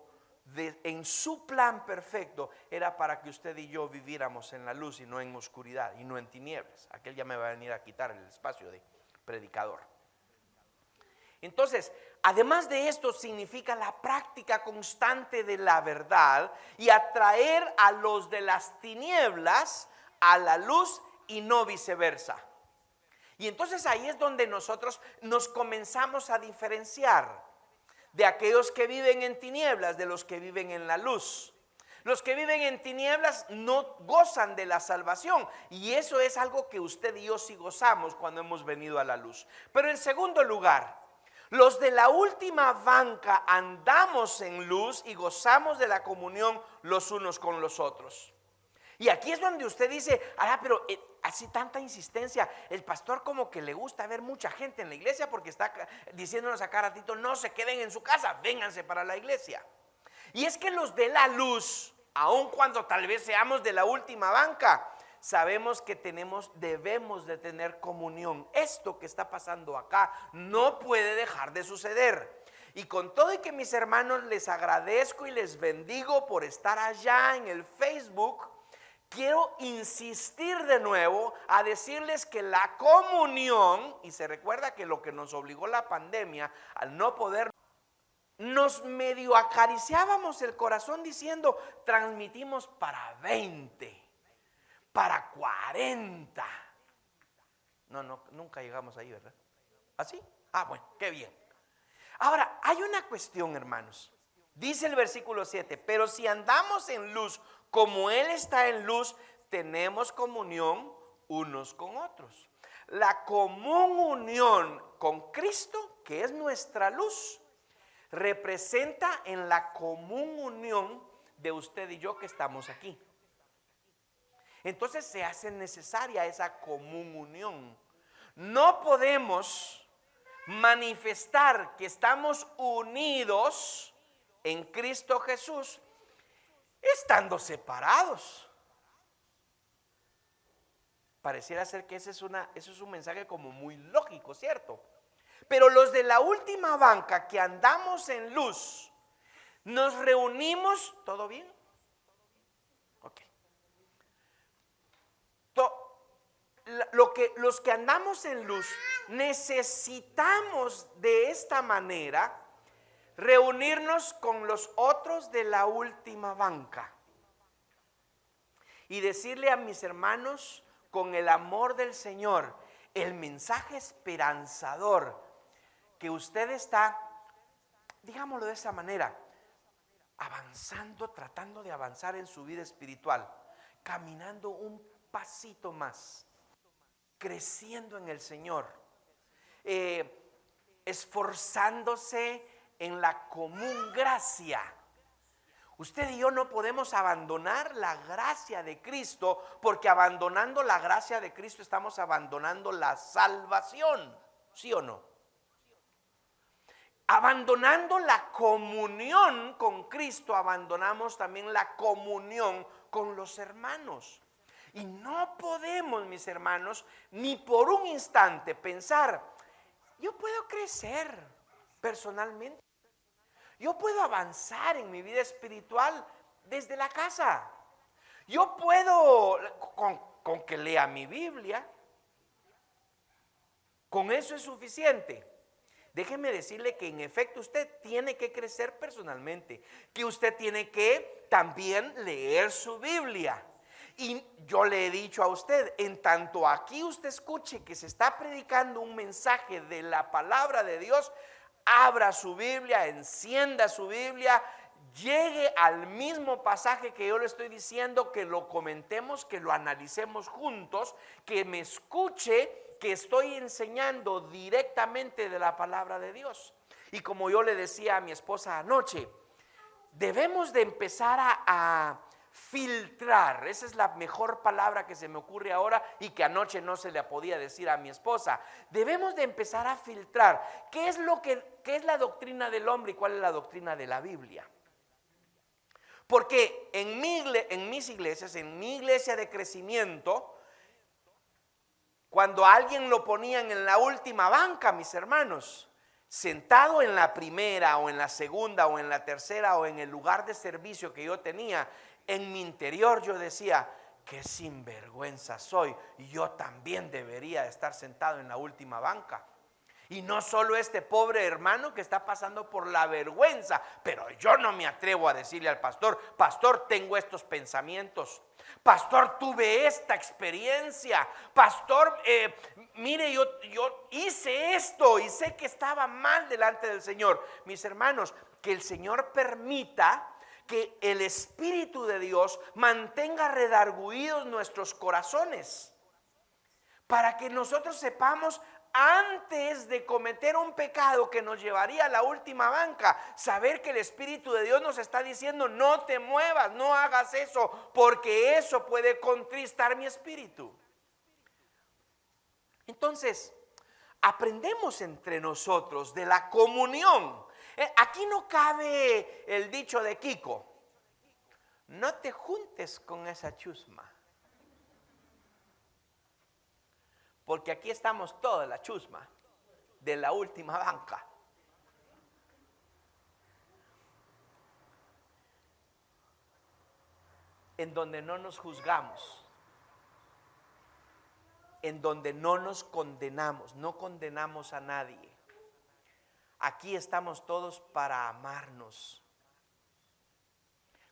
en su plan perfecto, era para que usted y yo viviéramos en la luz y no en oscuridad y no en tinieblas. Aquel ya me va a venir a quitar el espacio de predicador. Entonces, además de esto, significa la práctica constante de la verdad y atraer a los de las tinieblas a la luz y no viceversa. Y entonces ahí es donde nosotros nos comenzamos a diferenciar de aquellos que viven en tinieblas, de los que viven en la luz. Los que viven en tinieblas no gozan de la salvación, y eso es algo que usted y yo sí gozamos cuando hemos venido a la luz. Pero en segundo lugar, los de la última banca andamos en luz y gozamos de la comunión los unos con los otros. Y aquí es donde usted dice, pero así tanta insistencia, el pastor como que le gusta ver mucha gente en la iglesia porque está diciéndonos a cada ratito, no se queden en su casa, vénganse para la iglesia. Y es que los de la luz, aun cuando tal vez seamos de la última banca, sabemos que debemos de tener comunión. Esto que está pasando acá no puede dejar de suceder. Y con todo y que, mis hermanos, les agradezco y les bendigo por estar allá en el Facebook, quiero insistir de nuevo a decirles que la comunión, y se recuerda que lo que nos obligó la pandemia al no poder, nos medio acariciábamos el corazón diciendo, transmitimos para 20, para 40. No, nunca llegamos ahí, ¿verdad? ¿Así? Bueno, qué bien. Ahora, hay una cuestión, hermanos. Dice el versículo 7, pero si andamos en luz como Él está en luz, tenemos comunión unos con otros. La común unión con Cristo, que es nuestra luz, representa en la común unión de usted y yo que estamos aquí. Entonces se hace necesaria esa común unión. No podemos manifestar que estamos unidos en Cristo Jesús estando separados. Pareciera ser que eso es un mensaje como muy lógico, ¿cierto? Pero los de la última banca que andamos en luz, nos reunimos, ¿todo bien? Ok. Los que andamos en luz necesitamos de esta manera reunirnos con los otros de la última banca y decirle a mis hermanos con el amor del Señor el mensaje esperanzador que usted está, digámoslo de esa manera, avanzando, tratando de avanzar en su vida espiritual, caminando un pasito más, creciendo en el Señor, esforzándose en la común gracia. Usted y yo no podemos abandonar la gracia de Cristo, porque abandonando la gracia de Cristo estamos abandonando la salvación, ¿sí o no? Abandonando la comunión con Cristo, abandonamos también la comunión con los hermanos. Y no podemos, mis hermanos, ni por un instante pensar, yo puedo crecer personalmente. Yo puedo avanzar en mi vida espiritual desde la casa. Yo puedo, con que lea mi Biblia, con eso es suficiente. Déjeme decirle que en efecto usted tiene que crecer personalmente, que usted tiene que también leer su Biblia. Y yo le he dicho a usted, en tanto aquí usted escuche que se está predicando un mensaje de la palabra de Dios, abra su Biblia, encienda su Biblia, llegue al mismo pasaje que yo le estoy diciendo, que lo comentemos, que lo analicemos juntos, que me escuche, que estoy enseñando directamente de la palabra de Dios. Y como yo le decía a mi esposa anoche, debemos de empezar a filtrar. Esa es la mejor palabra que se me ocurre ahora y que anoche no se le podía decir a mi esposa. Debemos de empezar a filtrar qué es la doctrina del hombre y cuál es la doctrina de la Biblia. Porque en mis iglesias, en mi iglesia de crecimiento, cuando alguien lo ponían en la última banca, mis hermanos, sentado en la primera o en la segunda o en la tercera o en el lugar de servicio que yo tenía, en mi interior yo decía, qué sinvergüenza soy, y yo también debería estar sentado en la última banca. Y no solo este pobre hermano que está pasando por la vergüenza, pero yo no me atrevo a decirle al pastor, pastor, tengo estos pensamientos, pastor, tuve esta experiencia, pastor, mire, yo hice esto y sé que estaba mal delante del Señor. Mis hermanos, que el Señor permita que el Espíritu de Dios mantenga redargüidos nuestros corazones, para que nosotros sepamos, antes de cometer un pecado que nos llevaría a la última banca, saber que el Espíritu de Dios nos está diciendo, no te muevas, no hagas eso, porque eso puede contristar mi espíritu. Entonces, aprendemos entre nosotros de la comunión. Aquí no cabe el dicho de Kiko, no te juntes con esa chusma. Porque aquí estamos toda la chusma de la última banca. En donde no nos juzgamos, en donde no nos condenamos, no condenamos a nadie. Aquí estamos todos para amarnos.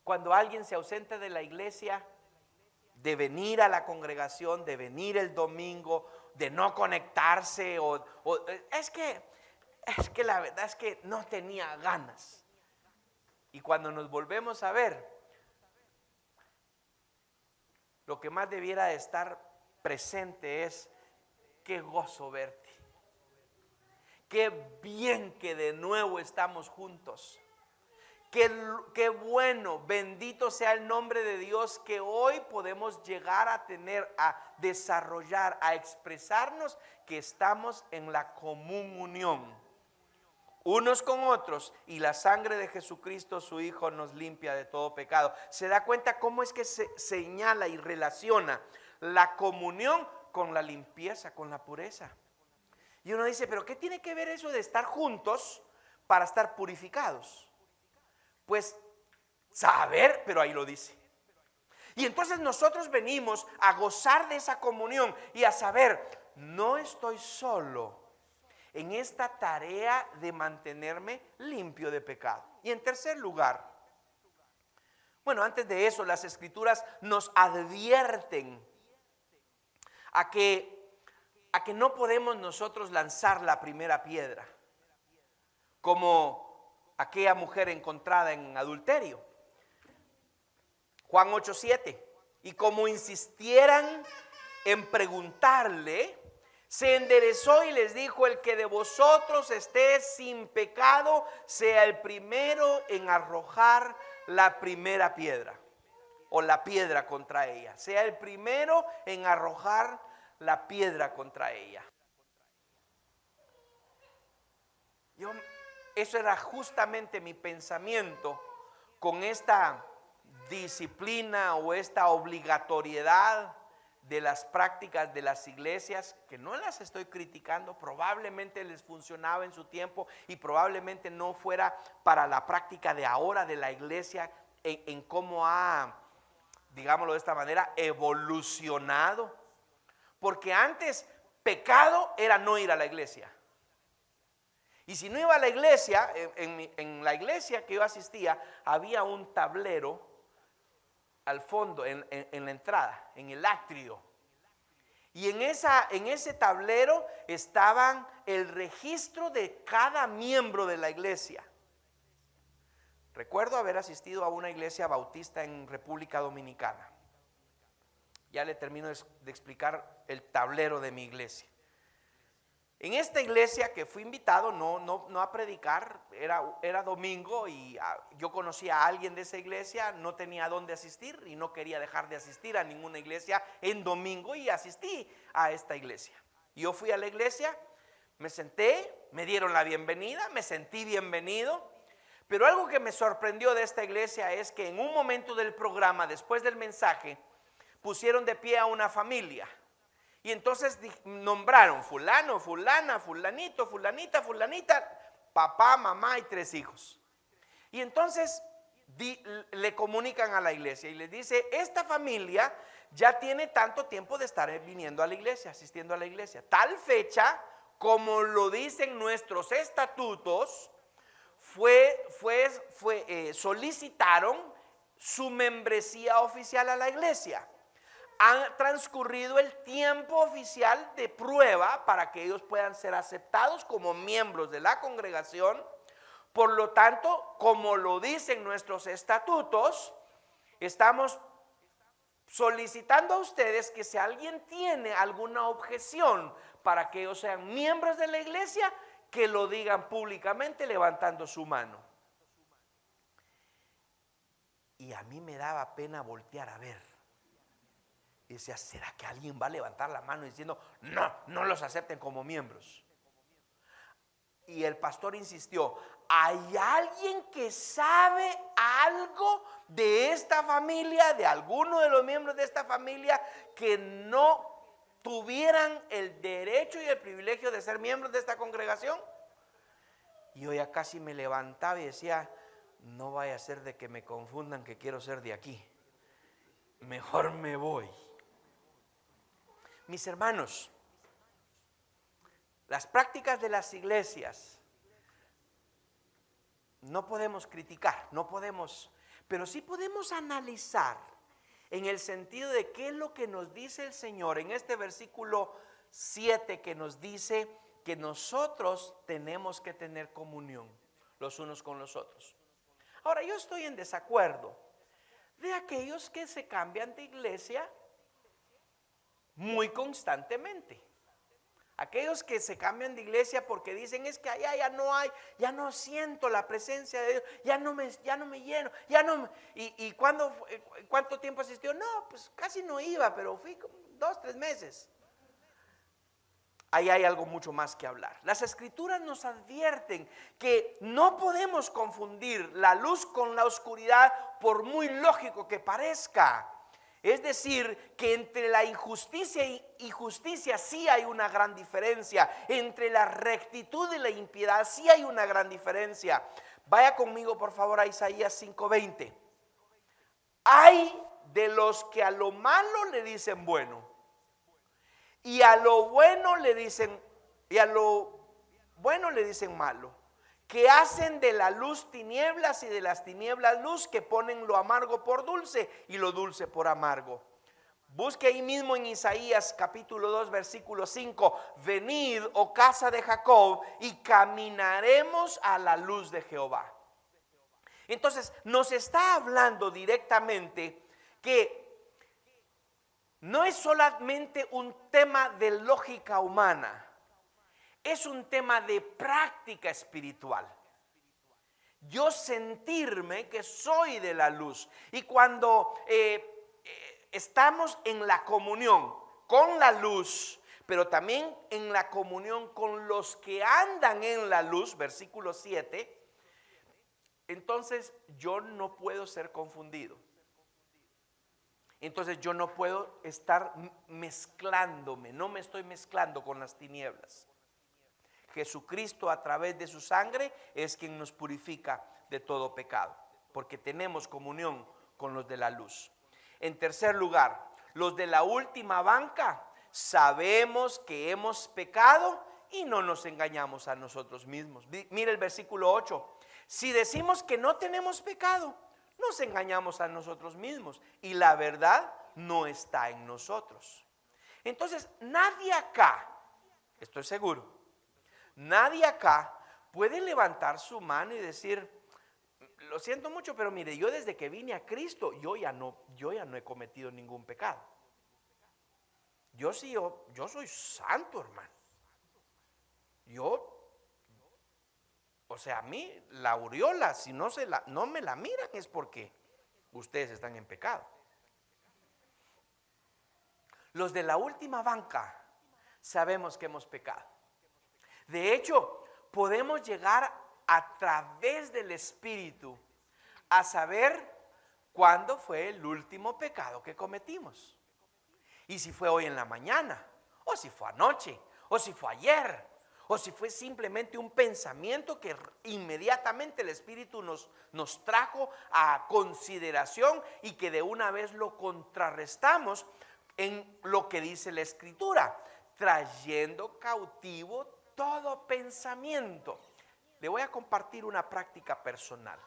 Cuando alguien se ausenta de la iglesia, de venir a la congregación, de venir el domingo, de no conectarse, es que la verdad es que no tenía ganas. Y cuando nos volvemos a ver, lo que más debiera de estar presente es, qué gozo verte, qué bien que de nuevo estamos juntos. Qué bueno, bendito sea el nombre de Dios, que hoy podemos llegar a tener, a desarrollar, a expresarnos que estamos en la común unión unos con otros, y la sangre de Jesucristo su Hijo nos limpia de todo pecado. ¿Se da cuenta cómo es que se señala y relaciona la comunión con la limpieza, con la pureza? Y uno dice, ¿pero qué tiene que ver eso de estar juntos para estar purificados? Pues saber, pero ahí lo dice. Y entonces nosotros venimos a gozar de esa comunión y a saber, no estoy solo en esta tarea de mantenerme limpio de pecado. Y en tercer lugar, bueno, antes de eso, las Escrituras nos advierten a que no podemos nosotros lanzar la primera piedra, como aquella mujer encontrada en adulterio. Juan 8:7. Y como insistieran en preguntarle, se enderezó y les dijo, el que de vosotros esté sin pecado, sea el primero en arrojar la primera piedra, o la piedra contra ella. Sea el primero en arrojar la piedra contra ella. Eso era justamente mi pensamiento con esta disciplina o esta obligatoriedad de las prácticas de las iglesias, que no las estoy criticando, probablemente les funcionaba en su tiempo y probablemente no fuera para la práctica de ahora de la iglesia en cómo ha, digámoslo de esta manera, evolucionado. Porque antes pecado era no ir a la iglesia. Y si no iba a la iglesia, en la iglesia que yo asistía, había un tablero al fondo, en la entrada, en el atrio. Y en ese tablero estaban el registro de cada miembro de la iglesia. Recuerdo haber asistido a una iglesia bautista en República Dominicana. Ya le termino de explicar el tablero de mi iglesia. En esta iglesia que fui invitado, no a predicar, era domingo y yo conocía a alguien de esa iglesia, no tenía dónde asistir y no quería dejar de asistir a ninguna iglesia en domingo y asistí a esta iglesia. Yo fui a la iglesia, me senté, me dieron la bienvenida, me sentí bienvenido, pero algo que me sorprendió de esta iglesia es que en un momento del programa, después del mensaje, pusieron de pie a una familia. Y entonces nombraron fulano, fulana, fulanito, fulanita, fulanita, papá, mamá y 3 hijos. Y entonces le comunican a la iglesia y les dice, esta familia ya tiene tanto tiempo de estar viniendo a la iglesia, asistiendo a la iglesia. Tal fecha, como lo dicen nuestros estatutos, solicitaron su membresía oficial a la iglesia. Han transcurrido el tiempo oficial de prueba para que ellos puedan ser aceptados como miembros de la congregación. Por lo tanto, como lo dicen nuestros estatutos, estamos solicitando a ustedes que si alguien tiene alguna objeción para que ellos sean miembros de la iglesia, que lo digan públicamente levantando su mano. Y a mí me daba pena voltear a ver. Y decía, ¿será que alguien va a levantar la mano diciendo, no los acepten como miembros? Y el pastor insistió, ¿hay alguien que sabe algo de esta familia, de alguno de los miembros de esta familia, que no tuvieran el derecho y el privilegio de ser miembros de esta congregación? Y yo ya casi me levantaba y decía, no vaya a ser de que me confundan que quiero ser de aquí. Mejor me voy. Mis hermanos, las prácticas de las iglesias no podemos criticar, pero sí podemos analizar en el sentido de qué es lo que nos dice el Señor en este versículo 7, que nos dice que nosotros tenemos que tener comunión los unos con los otros. Ahora, yo estoy en desacuerdo de aquellos que se cambian de iglesia muy constantemente. Aquellos que se cambian de iglesia porque dicen, es que allá ya no siento la presencia de Dios, ya no me lleno, ¿y cuánto tiempo asistió? No, pues casi no iba, pero fui 2-3 meses. Ahí hay algo mucho más que hablar. Las escrituras nos advierten que no podemos confundir la luz con la oscuridad, por muy lógico que parezca. Es decir, que entre la injusticia y justicia sí hay una gran diferencia. Entre la rectitud y la impiedad sí hay una gran diferencia. Vaya conmigo por favor a Isaías 5:20. Hay de los que a lo malo le dicen bueno, y a lo bueno le dicen malo, que hacen de la luz tinieblas y de las tinieblas luz, que ponen lo amargo por dulce y lo dulce por amargo. Busque ahí mismo en Isaías capítulo 2 versículo 5, venid, oh casa de Jacob, y caminaremos a la luz de Jehová. Entonces nos está hablando directamente que no es solamente un tema de lógica humana, es un tema de práctica espiritual. Yo sentirme que soy de la luz. Y cuando estamos en la comunión con la luz, pero también en la comunión con los que andan en la luz, versículo 7, entonces yo no puedo ser confundido. Entonces yo no puedo estar mezclándome, no me estoy mezclando con las tinieblas. Jesucristo a través de su sangre es quien nos purifica de todo pecado, porque tenemos comunión con los de la luz. En tercer lugar, los de la última banca, sabemos que hemos pecado y no nos engañamos a nosotros mismos. Mire el versículo 8. Si decimos que no tenemos pecado, nos engañamos a nosotros mismos y la verdad no está en nosotros. Entonces, nadie acá, estoy seguro, nadie acá puede levantar su mano y decir: lo siento mucho, pero mire, yo desde que vine a Cristo, yo ya no he cometido ningún pecado. Yo soy santo, hermano. O sea, a mí la aureola, si no me la miran, es porque ustedes están en pecado. Los de la última banca sabemos que hemos pecado. De hecho, podemos llegar a través del Espíritu a saber cuándo fue el último pecado que cometimos. Y si fue hoy en la mañana, o si fue anoche, o si fue ayer, o si fue simplemente un pensamiento que inmediatamente el Espíritu nos trajo a consideración y que de una vez lo contrarrestamos en lo que dice la Escritura, trayendo cautivo todo pensamiento. Le voy a compartir una práctica personal.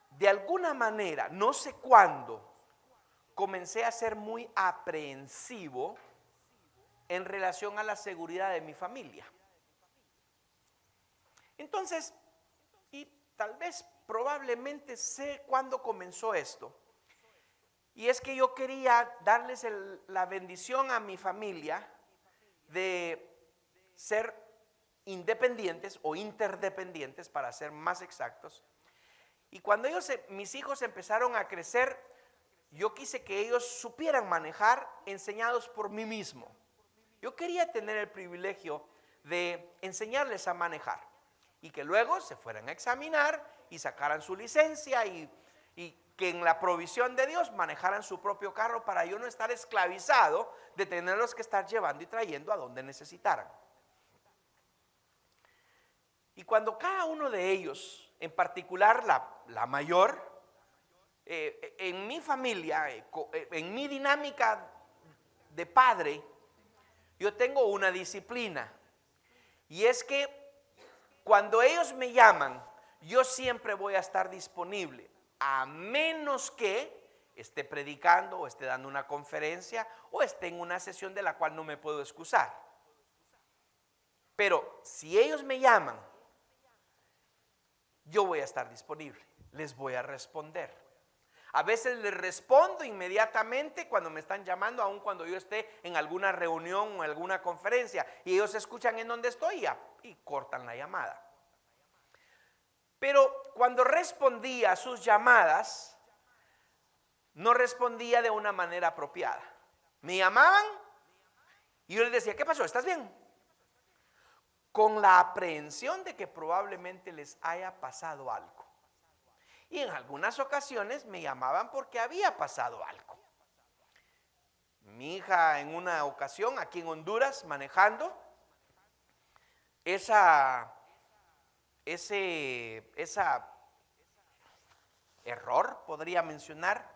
De alguna manera, no sé cuándo, comencé a ser muy aprehensivo en relación a la seguridad de mi familia. Entonces, y tal vez probablemente sé cuándo comenzó esto. Y es que yo quería darles la bendición a mi familia de ser independientes o interdependientes, para ser más exactos. Y cuando mis hijos empezaron a crecer, yo quise que ellos supieran manejar enseñados por mí mismo. Yo quería tener el privilegio de enseñarles a manejar y que luego se fueran a examinar y sacaran su licencia y que en la provisión de Dios manejaran su propio carro, para yo no estar esclavizado de tenerlos que estar llevando y trayendo a donde necesitaran. Y cuando cada uno de ellos, en particular la mayor, en mi familia, en mi dinámica de padre, yo tengo una disciplina, y es que cuando ellos me llaman, yo siempre voy a estar disponible, a menos que esté predicando o esté dando una conferencia o esté en una sesión de la cual no me puedo excusar. Pero si ellos me llaman, yo voy a estar disponible, les voy a responder. A veces les respondo inmediatamente cuando me están llamando, aun cuando yo esté en alguna reunión o en alguna conferencia, y ellos escuchan en donde estoy y cortan la llamada. Pero cuando respondía a sus llamadas, no respondía de una manera apropiada. Me llamaban y yo les decía: ¿qué pasó? ¿Estás bien? Con la aprehensión de que probablemente les haya pasado algo. Y en algunas ocasiones me llamaban porque había pasado algo. Mi hija, en una ocasión aquí en Honduras, manejando, ese error, podría mencionar,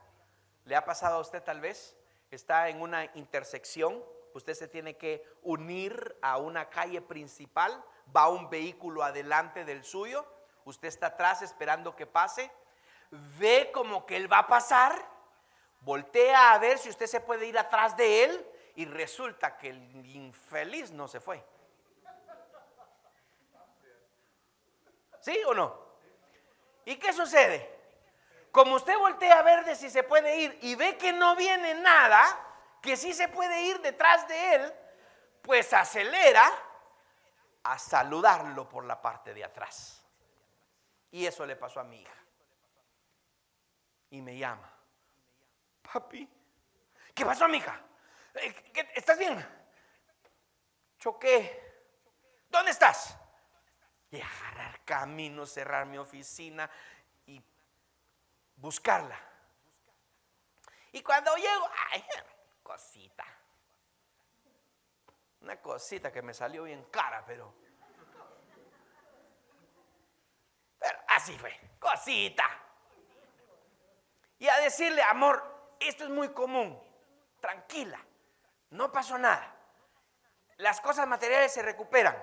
le ha pasado a usted tal vez. Está en una intersección, usted se tiene que unir a una calle principal, va un vehículo adelante del suyo, usted está atrás esperando que pase, ve como que él va a pasar, voltea a ver si usted se puede ir atrás de él, y resulta que el infeliz no se fue. ¿Sí o no? ¿Y qué sucede? Como usted voltea a ver de si se puede ir y ve que no viene nada, que sí se puede ir detrás de él, pues acelera a saludarlo por la parte de atrás. Y eso le pasó a mi hija. Y me llama: papi, ¿qué pasó, mija? ¿Estás bien? Choqué. ¿Dónde estás? Y agarrar camino, cerrar mi oficina y buscarla. Y cuando llego, ay, cosita. Una cosita que me salió bien cara, pero así fue, cosita. Y a decirle, amor, esto es muy común, tranquila, no pasó nada. Las cosas materiales se recuperan.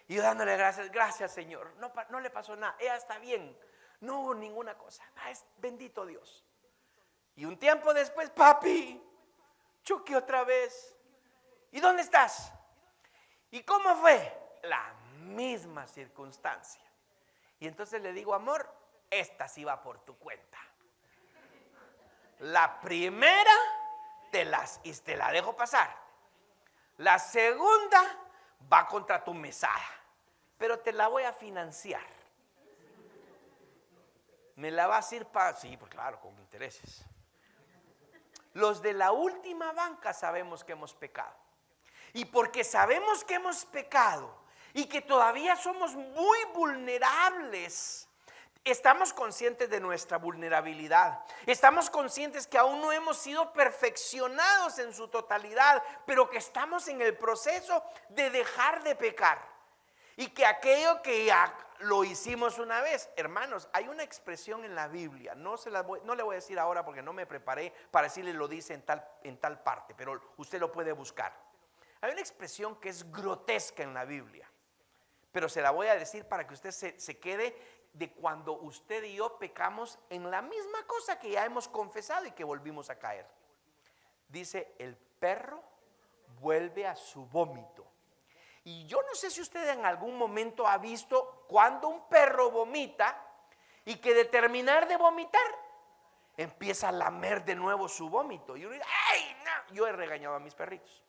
Y yo dándole gracias, gracias Señor, no le pasó nada, ella está bien, no hubo ninguna cosa. Es bendito Dios. Y un tiempo después, papi, choqué otra vez. ¿Y dónde estás? ¿Y cómo fue? La misma circunstancia. Y entonces le digo, amor, esta sí va por tu cuenta. La primera te la dejo pasar. La segunda va contra tu mesada, pero te la voy a financiar. Me la vas a ir para... Sí, pues claro, con intereses. Los de la última banca sabemos que hemos pecado. Y porque sabemos que hemos pecado y que todavía somos muy vulnerables, estamos conscientes de nuestra vulnerabilidad. Estamos conscientes que aún no hemos sido perfeccionados en su totalidad, pero que estamos en el proceso de dejar de pecar. Y que aquello que ya lo hicimos una vez, hermanos, hay una expresión en la Biblia, no le voy a decir ahora porque no me preparé para decirle lo dice en tal parte, pero usted lo puede buscar. Hay una expresión que es grotesca en la Biblia, pero se la voy a decir para que usted se quede de cuando usted y yo pecamos en la misma cosa que ya hemos confesado y que volvimos a caer. Dice, el perro vuelve a su vómito. Y yo no sé si usted en algún momento ha visto cuando un perro vomita y que de terminar de vomitar empieza a lamer de nuevo su vómito. Y uno dice, ¡ay, no! Yo he regañado a mis perritos.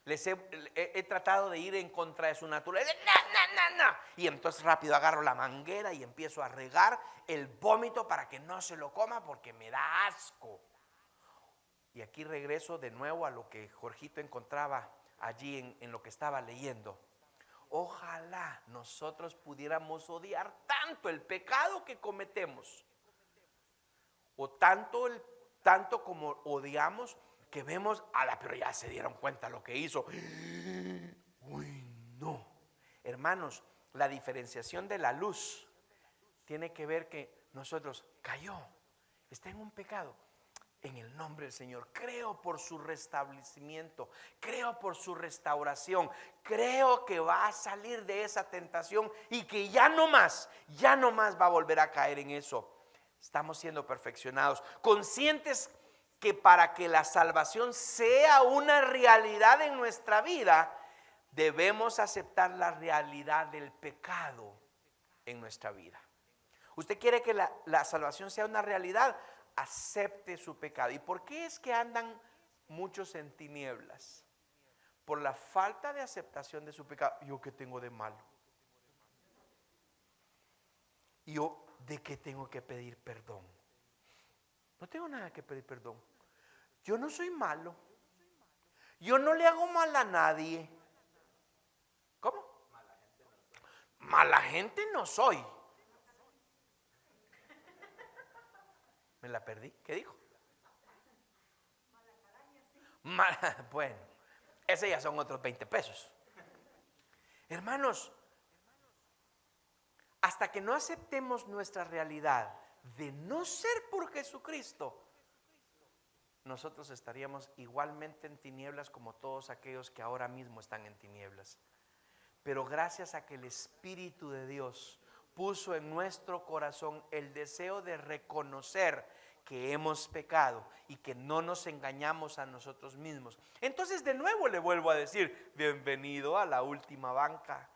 Les he tratado de ir en contra de su naturaleza. No. Y entonces rápido agarro la manguera y empiezo a regar el vómito para que no se lo coma porque me da asco. Y aquí regreso de nuevo a lo que Jorgito encontraba allí en lo que estaba leyendo. Ojalá nosotros pudiéramos odiar tanto el pecado que cometemos, o tanto como odiamos que vemos, pero ya se dieron cuenta lo que hizo. Uy, no. Hermanos, la diferenciación de la luz tiene que ver que nosotros cayó, está en un pecado. En el nombre del Señor, creo por su restablecimiento, creo por su restauración, creo que va a salir de esa tentación y que ya no más va a volver a caer en eso. Estamos siendo perfeccionados, conscientes que para que la salvación sea una realidad en nuestra vida, debemos aceptar la realidad del pecado en nuestra vida. ¿Usted quiere que la salvación sea una realidad? Acepte su pecado. ¿Y por qué es que andan muchos en tinieblas? Por la falta de aceptación de su pecado. ¿Yo qué tengo de malo? ¿Yo de qué tengo que pedir perdón? No tengo nada que pedir perdón. Yo no soy malo. Yo no le hago mal a nadie. ¿Cómo? Mala gente no soy. Me la perdí. ¿Qué dijo? Bueno, ese ya son otros 20 pesos. Hermanos, hasta que no aceptemos nuestra realidad de no ser por Jesucristo, nosotros estaríamos igualmente en tinieblas como todos aquellos que ahora mismo están en tinieblas. Pero gracias a que el Espíritu de Dios puso en nuestro corazón el deseo de reconocer que hemos pecado y que no nos engañamos a nosotros mismos. Entonces de nuevo le vuelvo a decir, bienvenido a la última banca.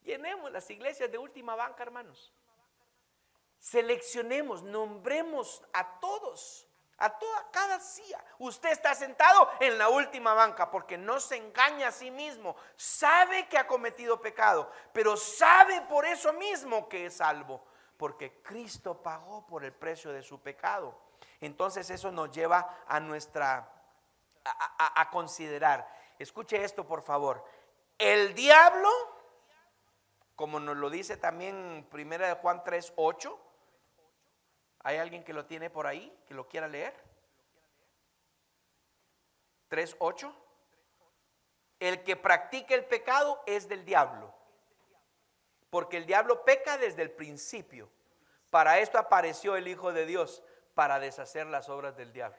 Llenemos las iglesias de última banca, hermanos. Seleccionemos, nombremos a todos, cada día. Usted está sentado en la última banca porque no se engaña a sí mismo. Sabe que ha cometido pecado, pero sabe por eso mismo que es salvo, porque Cristo pagó por el precio de su pecado. Entonces eso nos lleva a considerar. Escuche esto, por favor. El diablo, como nos lo dice también 1 Juan 3:8. ¿Hay alguien que lo tiene por ahí, que lo quiera leer? 3:8. El que practica el pecado es del diablo, porque el diablo peca desde el principio. Para esto apareció el Hijo de Dios, para deshacer las obras del diablo.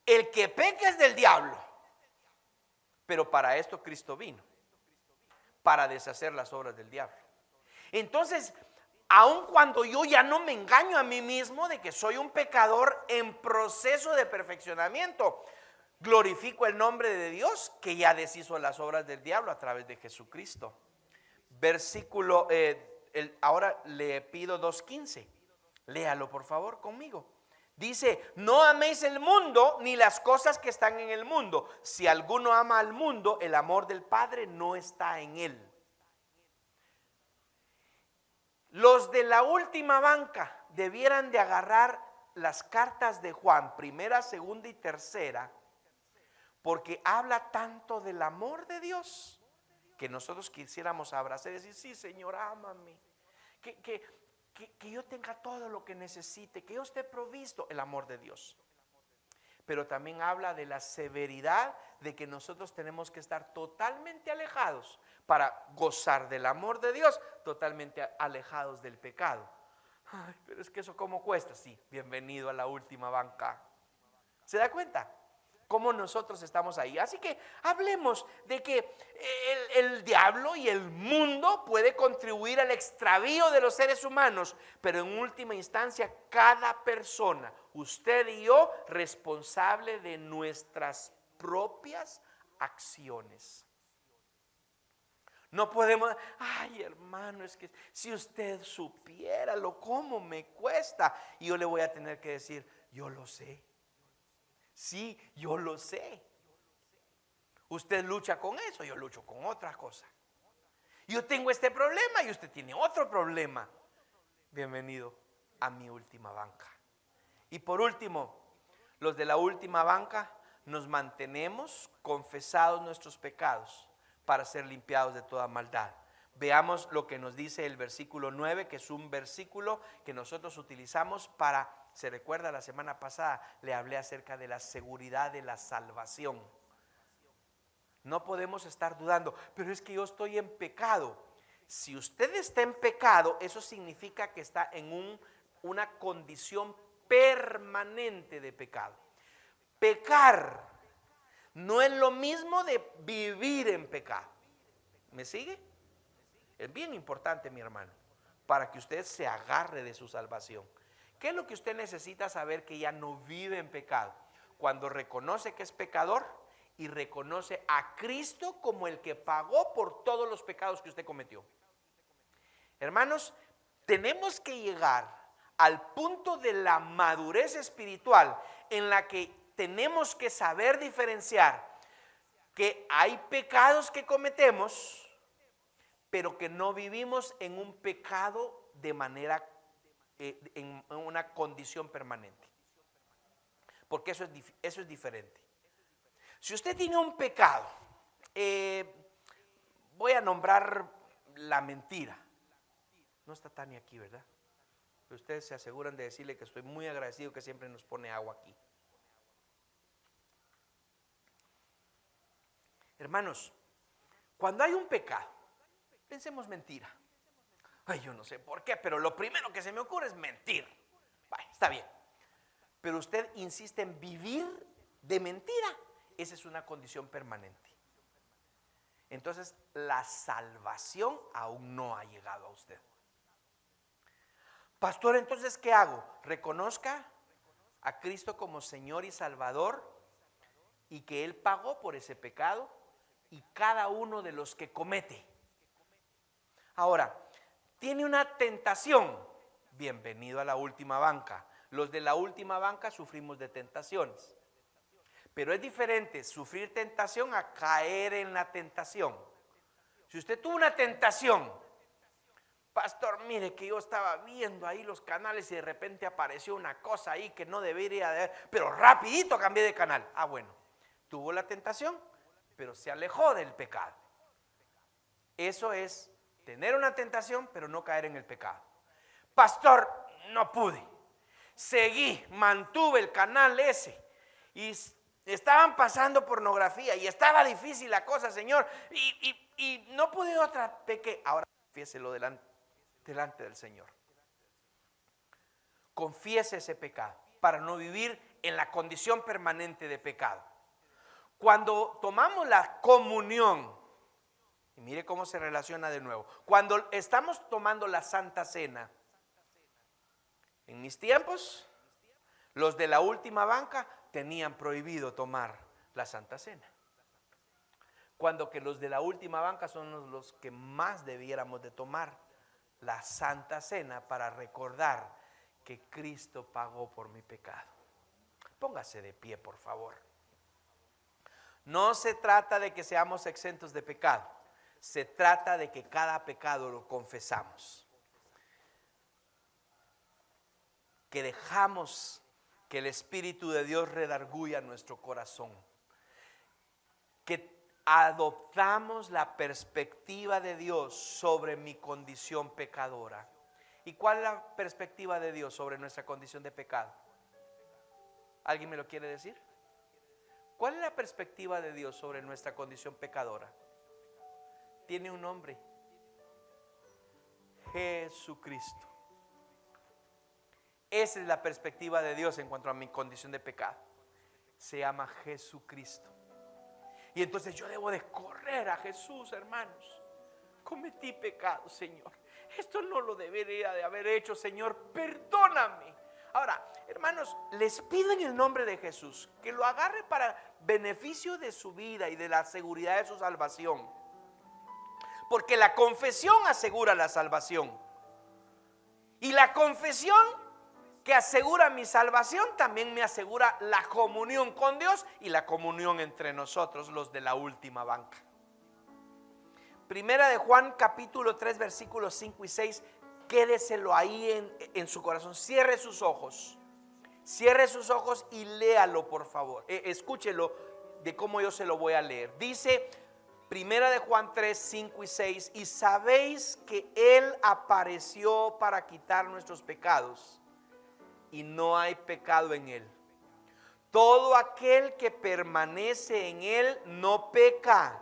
El que peca es del diablo, pero para esto Cristo vino, para deshacer las obras del diablo. Entonces, aun cuando yo ya no me engaño a mí mismo de que soy un pecador en proceso de perfeccionamiento, glorifico el nombre de Dios que ya deshizo las obras del diablo a través de Jesucristo. Versículo, ahora le pido 2:15. Léalo por favor conmigo. Dice: no améis el mundo ni las cosas que están en el mundo. Si alguno ama al mundo, el amor del Padre no está en él. Los de la última banca debieran de agarrar las cartas de Juan, primera, segunda y tercera, porque habla tanto del amor de Dios que nosotros quisiéramos abrazar y decir: sí, Señor, ámame, que yo tenga todo lo que necesite, que yo esté provisto. El amor de Dios. Pero también habla de la severidad de que nosotros tenemos que estar totalmente alejados para gozar del amor de Dios, totalmente alejados del pecado. Ay, pero es que eso ¿cómo cuesta? Sí, bienvenido a la última banca. ¿Se da cuenta? Cómo nosotros estamos ahí. Así que hablemos de que el diablo y el mundo puede contribuir al extravío de los seres humanos, pero en última instancia cada persona, usted y yo, responsable de nuestras propias acciones. No podemos, ay hermano, es que si usted supiera lo cómo me cuesta, y yo le voy a tener que decir: yo lo sé. Sí, yo lo sé. Usted lucha con eso, yo lucho con otra cosa. Yo tengo este problema y usted tiene otro problema. Bienvenido a mi última banca. Y por último, los de la última banca nos mantenemos confesados nuestros pecados para ser limpiados de toda maldad. Veamos lo que nos dice el versículo 9, que es un versículo que nosotros utilizamos para, se recuerda la semana pasada, le hablé acerca de la seguridad de la salvación. No podemos estar dudando, pero es que yo estoy en pecado. Si usted está en pecado, eso significa que está en una condición permanente de pecado. Pecar no es lo mismo de vivir en pecado. ¿Me sigue? Es bien importante, mi hermano, para que usted se agarre de su salvación. ¿Qué es lo que usted necesita saber que ya no vive en pecado? Cuando reconoce que es pecador y reconoce a Cristo como el que pagó por todos los pecados que usted cometió. Hermanos, tenemos que llegar al punto de la madurez espiritual en la que tenemos que saber diferenciar que hay pecados que cometemos, pero que no vivimos en un pecado de manera, en una condición permanente. Porque eso es diferente. Si usted tiene un pecado, voy a nombrar la mentira. No está Tania aquí, ¿verdad? Pero ustedes se aseguran de decirle que estoy muy agradecido que siempre nos pone agua aquí. Hermanos, cuando hay un pecado, pensemos mentira. Ay, yo no sé por qué, pero lo primero que se me ocurre es mentir. Vale, está bien. Pero usted insiste en vivir de mentira. Esa es una condición permanente. Entonces, la salvación aún no ha llegado a usted. Pastor, entonces, ¿qué hago? Reconozca a Cristo como Señor y Salvador y que Él pagó por ese pecado y cada uno de los que comete. Ahora, tiene una tentación. Bienvenido a la última banca. Los de la última banca sufrimos de tentaciones. Pero es diferente sufrir tentación a caer en la tentación. Si usted tuvo una tentación, pastor, mire que yo estaba viendo ahí los canales y de repente apareció una cosa ahí que no debería de haber, pero rapidito cambié de canal. Ah, bueno, tuvo la tentación, pero se alejó del pecado. Eso es tener una tentación, pero no caer en el pecado. Pastor, no pude. mantuve el canal ese. Y estaban pasando pornografía y estaba difícil la cosa, Señor. Y no pude otra, pequé. Ahora confiéselo delante del Señor. Confiese ese pecado para no vivir en la condición permanente de pecado. Cuando tomamos la comunión, y mire cómo se relaciona de nuevo. Cuando estamos tomando la Santa Cena, en mis tiempos, los de la última banca tenían prohibido tomar la Santa Cena. Cuando que los de la última banca son los que más debiéramos de tomar la Santa Cena para recordar que Cristo pagó por mi pecado. Póngase de pie, por favor. No se trata de que seamos exentos de pecado. Se trata de que cada pecado lo confesamos. Que dejamos que el Espíritu de Dios redarguya nuestro corazón. Que adoptamos la perspectiva de Dios sobre mi condición pecadora. ¿Y cuál es la perspectiva de Dios sobre nuestra condición de pecado? ¿Alguien me lo quiere decir? ¿Cuál es la perspectiva de Dios sobre nuestra condición pecadora? Tiene un nombre: Jesucristo. Esa es la perspectiva de Dios en cuanto a mi condición de pecado. Se llama Jesucristo. Y entonces yo debo de correr a Jesús, hermanos. Cometí pecado, Señor. Esto no lo debería de haber hecho, Señor. Perdóname. Ahora, hermanos, les pido en el nombre de Jesús que lo agarre para beneficio de su vida y de la seguridad de su salvación. Porque la confesión asegura la salvación. Y la confesión que asegura mi salvación también me asegura la comunión con Dios y la comunión entre nosotros, los de la última banca. Primera de Juan capítulo 3 versículos 5 y 6. Quédeselo ahí en su corazón. Cierre sus ojos y léalo, por favor. Escúchelo de cómo yo se lo voy a leer. Dice Primera de Juan 3, 5 y 6. Y sabéis que Él apareció para quitar nuestros pecados, y no hay pecado en Él. Todo aquel que permanece en Él no peca.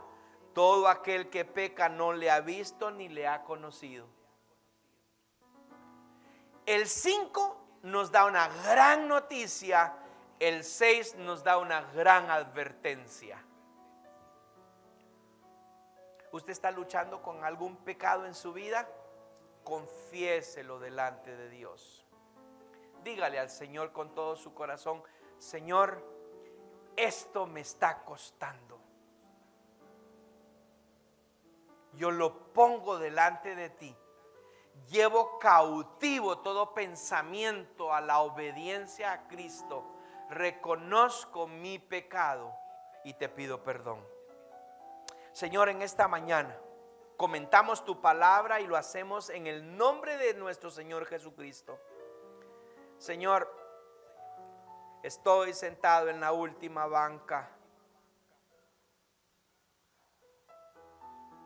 Todo aquel que peca no le ha visto ni le ha conocido. El 5 nos da una gran noticia. El 6 nos da una gran advertencia. ¿Usted está luchando con algún pecado en su vida? Confiéselo delante de Dios. Dígale al Señor con todo su corazón: Señor, esto me está costando. Yo lo pongo delante de ti. Llevo cautivo todo pensamiento a la obediencia a Cristo. Reconozco mi pecado y te pido perdón. Señor, en esta mañana comentamos tu palabra y lo hacemos en el nombre de nuestro Señor Jesucristo. Señor, estoy sentado en la última banca,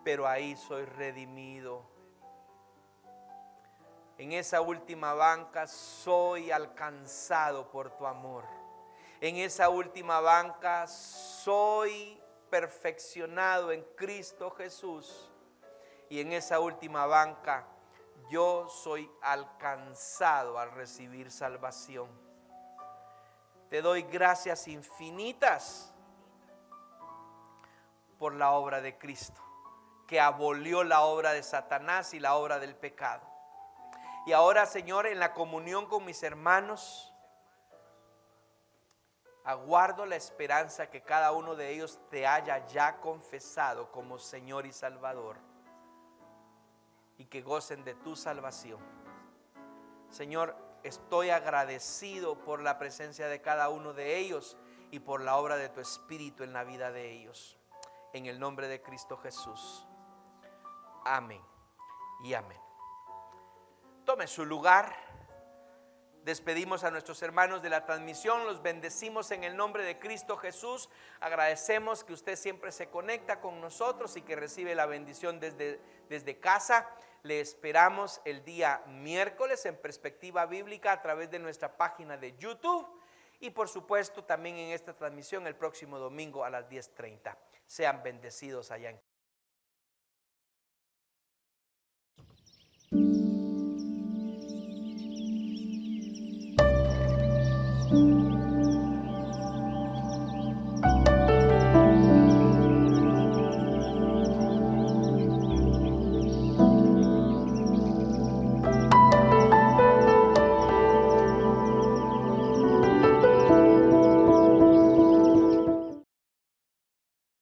pero ahí soy redimido. En esa última banca soy alcanzado por tu amor. En esa última banca soy perfeccionado en Cristo Jesús. Y en esa última banca yo soy alcanzado al recibir salvación. Te doy gracias infinitas por la obra de Cristo, que abolió la obra de Satanás y la obra del pecado. Y ahora, Señor, en la comunión con mis hermanos, aguardo la esperanza que cada uno de ellos te haya ya confesado como Señor y Salvador, y que gocen de tu salvación. Señor, estoy agradecido por la presencia de cada uno de ellos y por la obra de tu Espíritu en la vida de ellos. En el nombre de Cristo Jesús. Amén y amén. Tome su lugar. Despedimos a nuestros hermanos de la transmisión, los bendecimos en el nombre de Cristo Jesús. Agradecemos que usted siempre se conecta con nosotros y que recibe la bendición desde casa. Le esperamos el día miércoles en Perspectiva Bíblica a través de nuestra página de YouTube y por supuesto también en esta transmisión el próximo domingo a las 10:30. Sean bendecidos allá en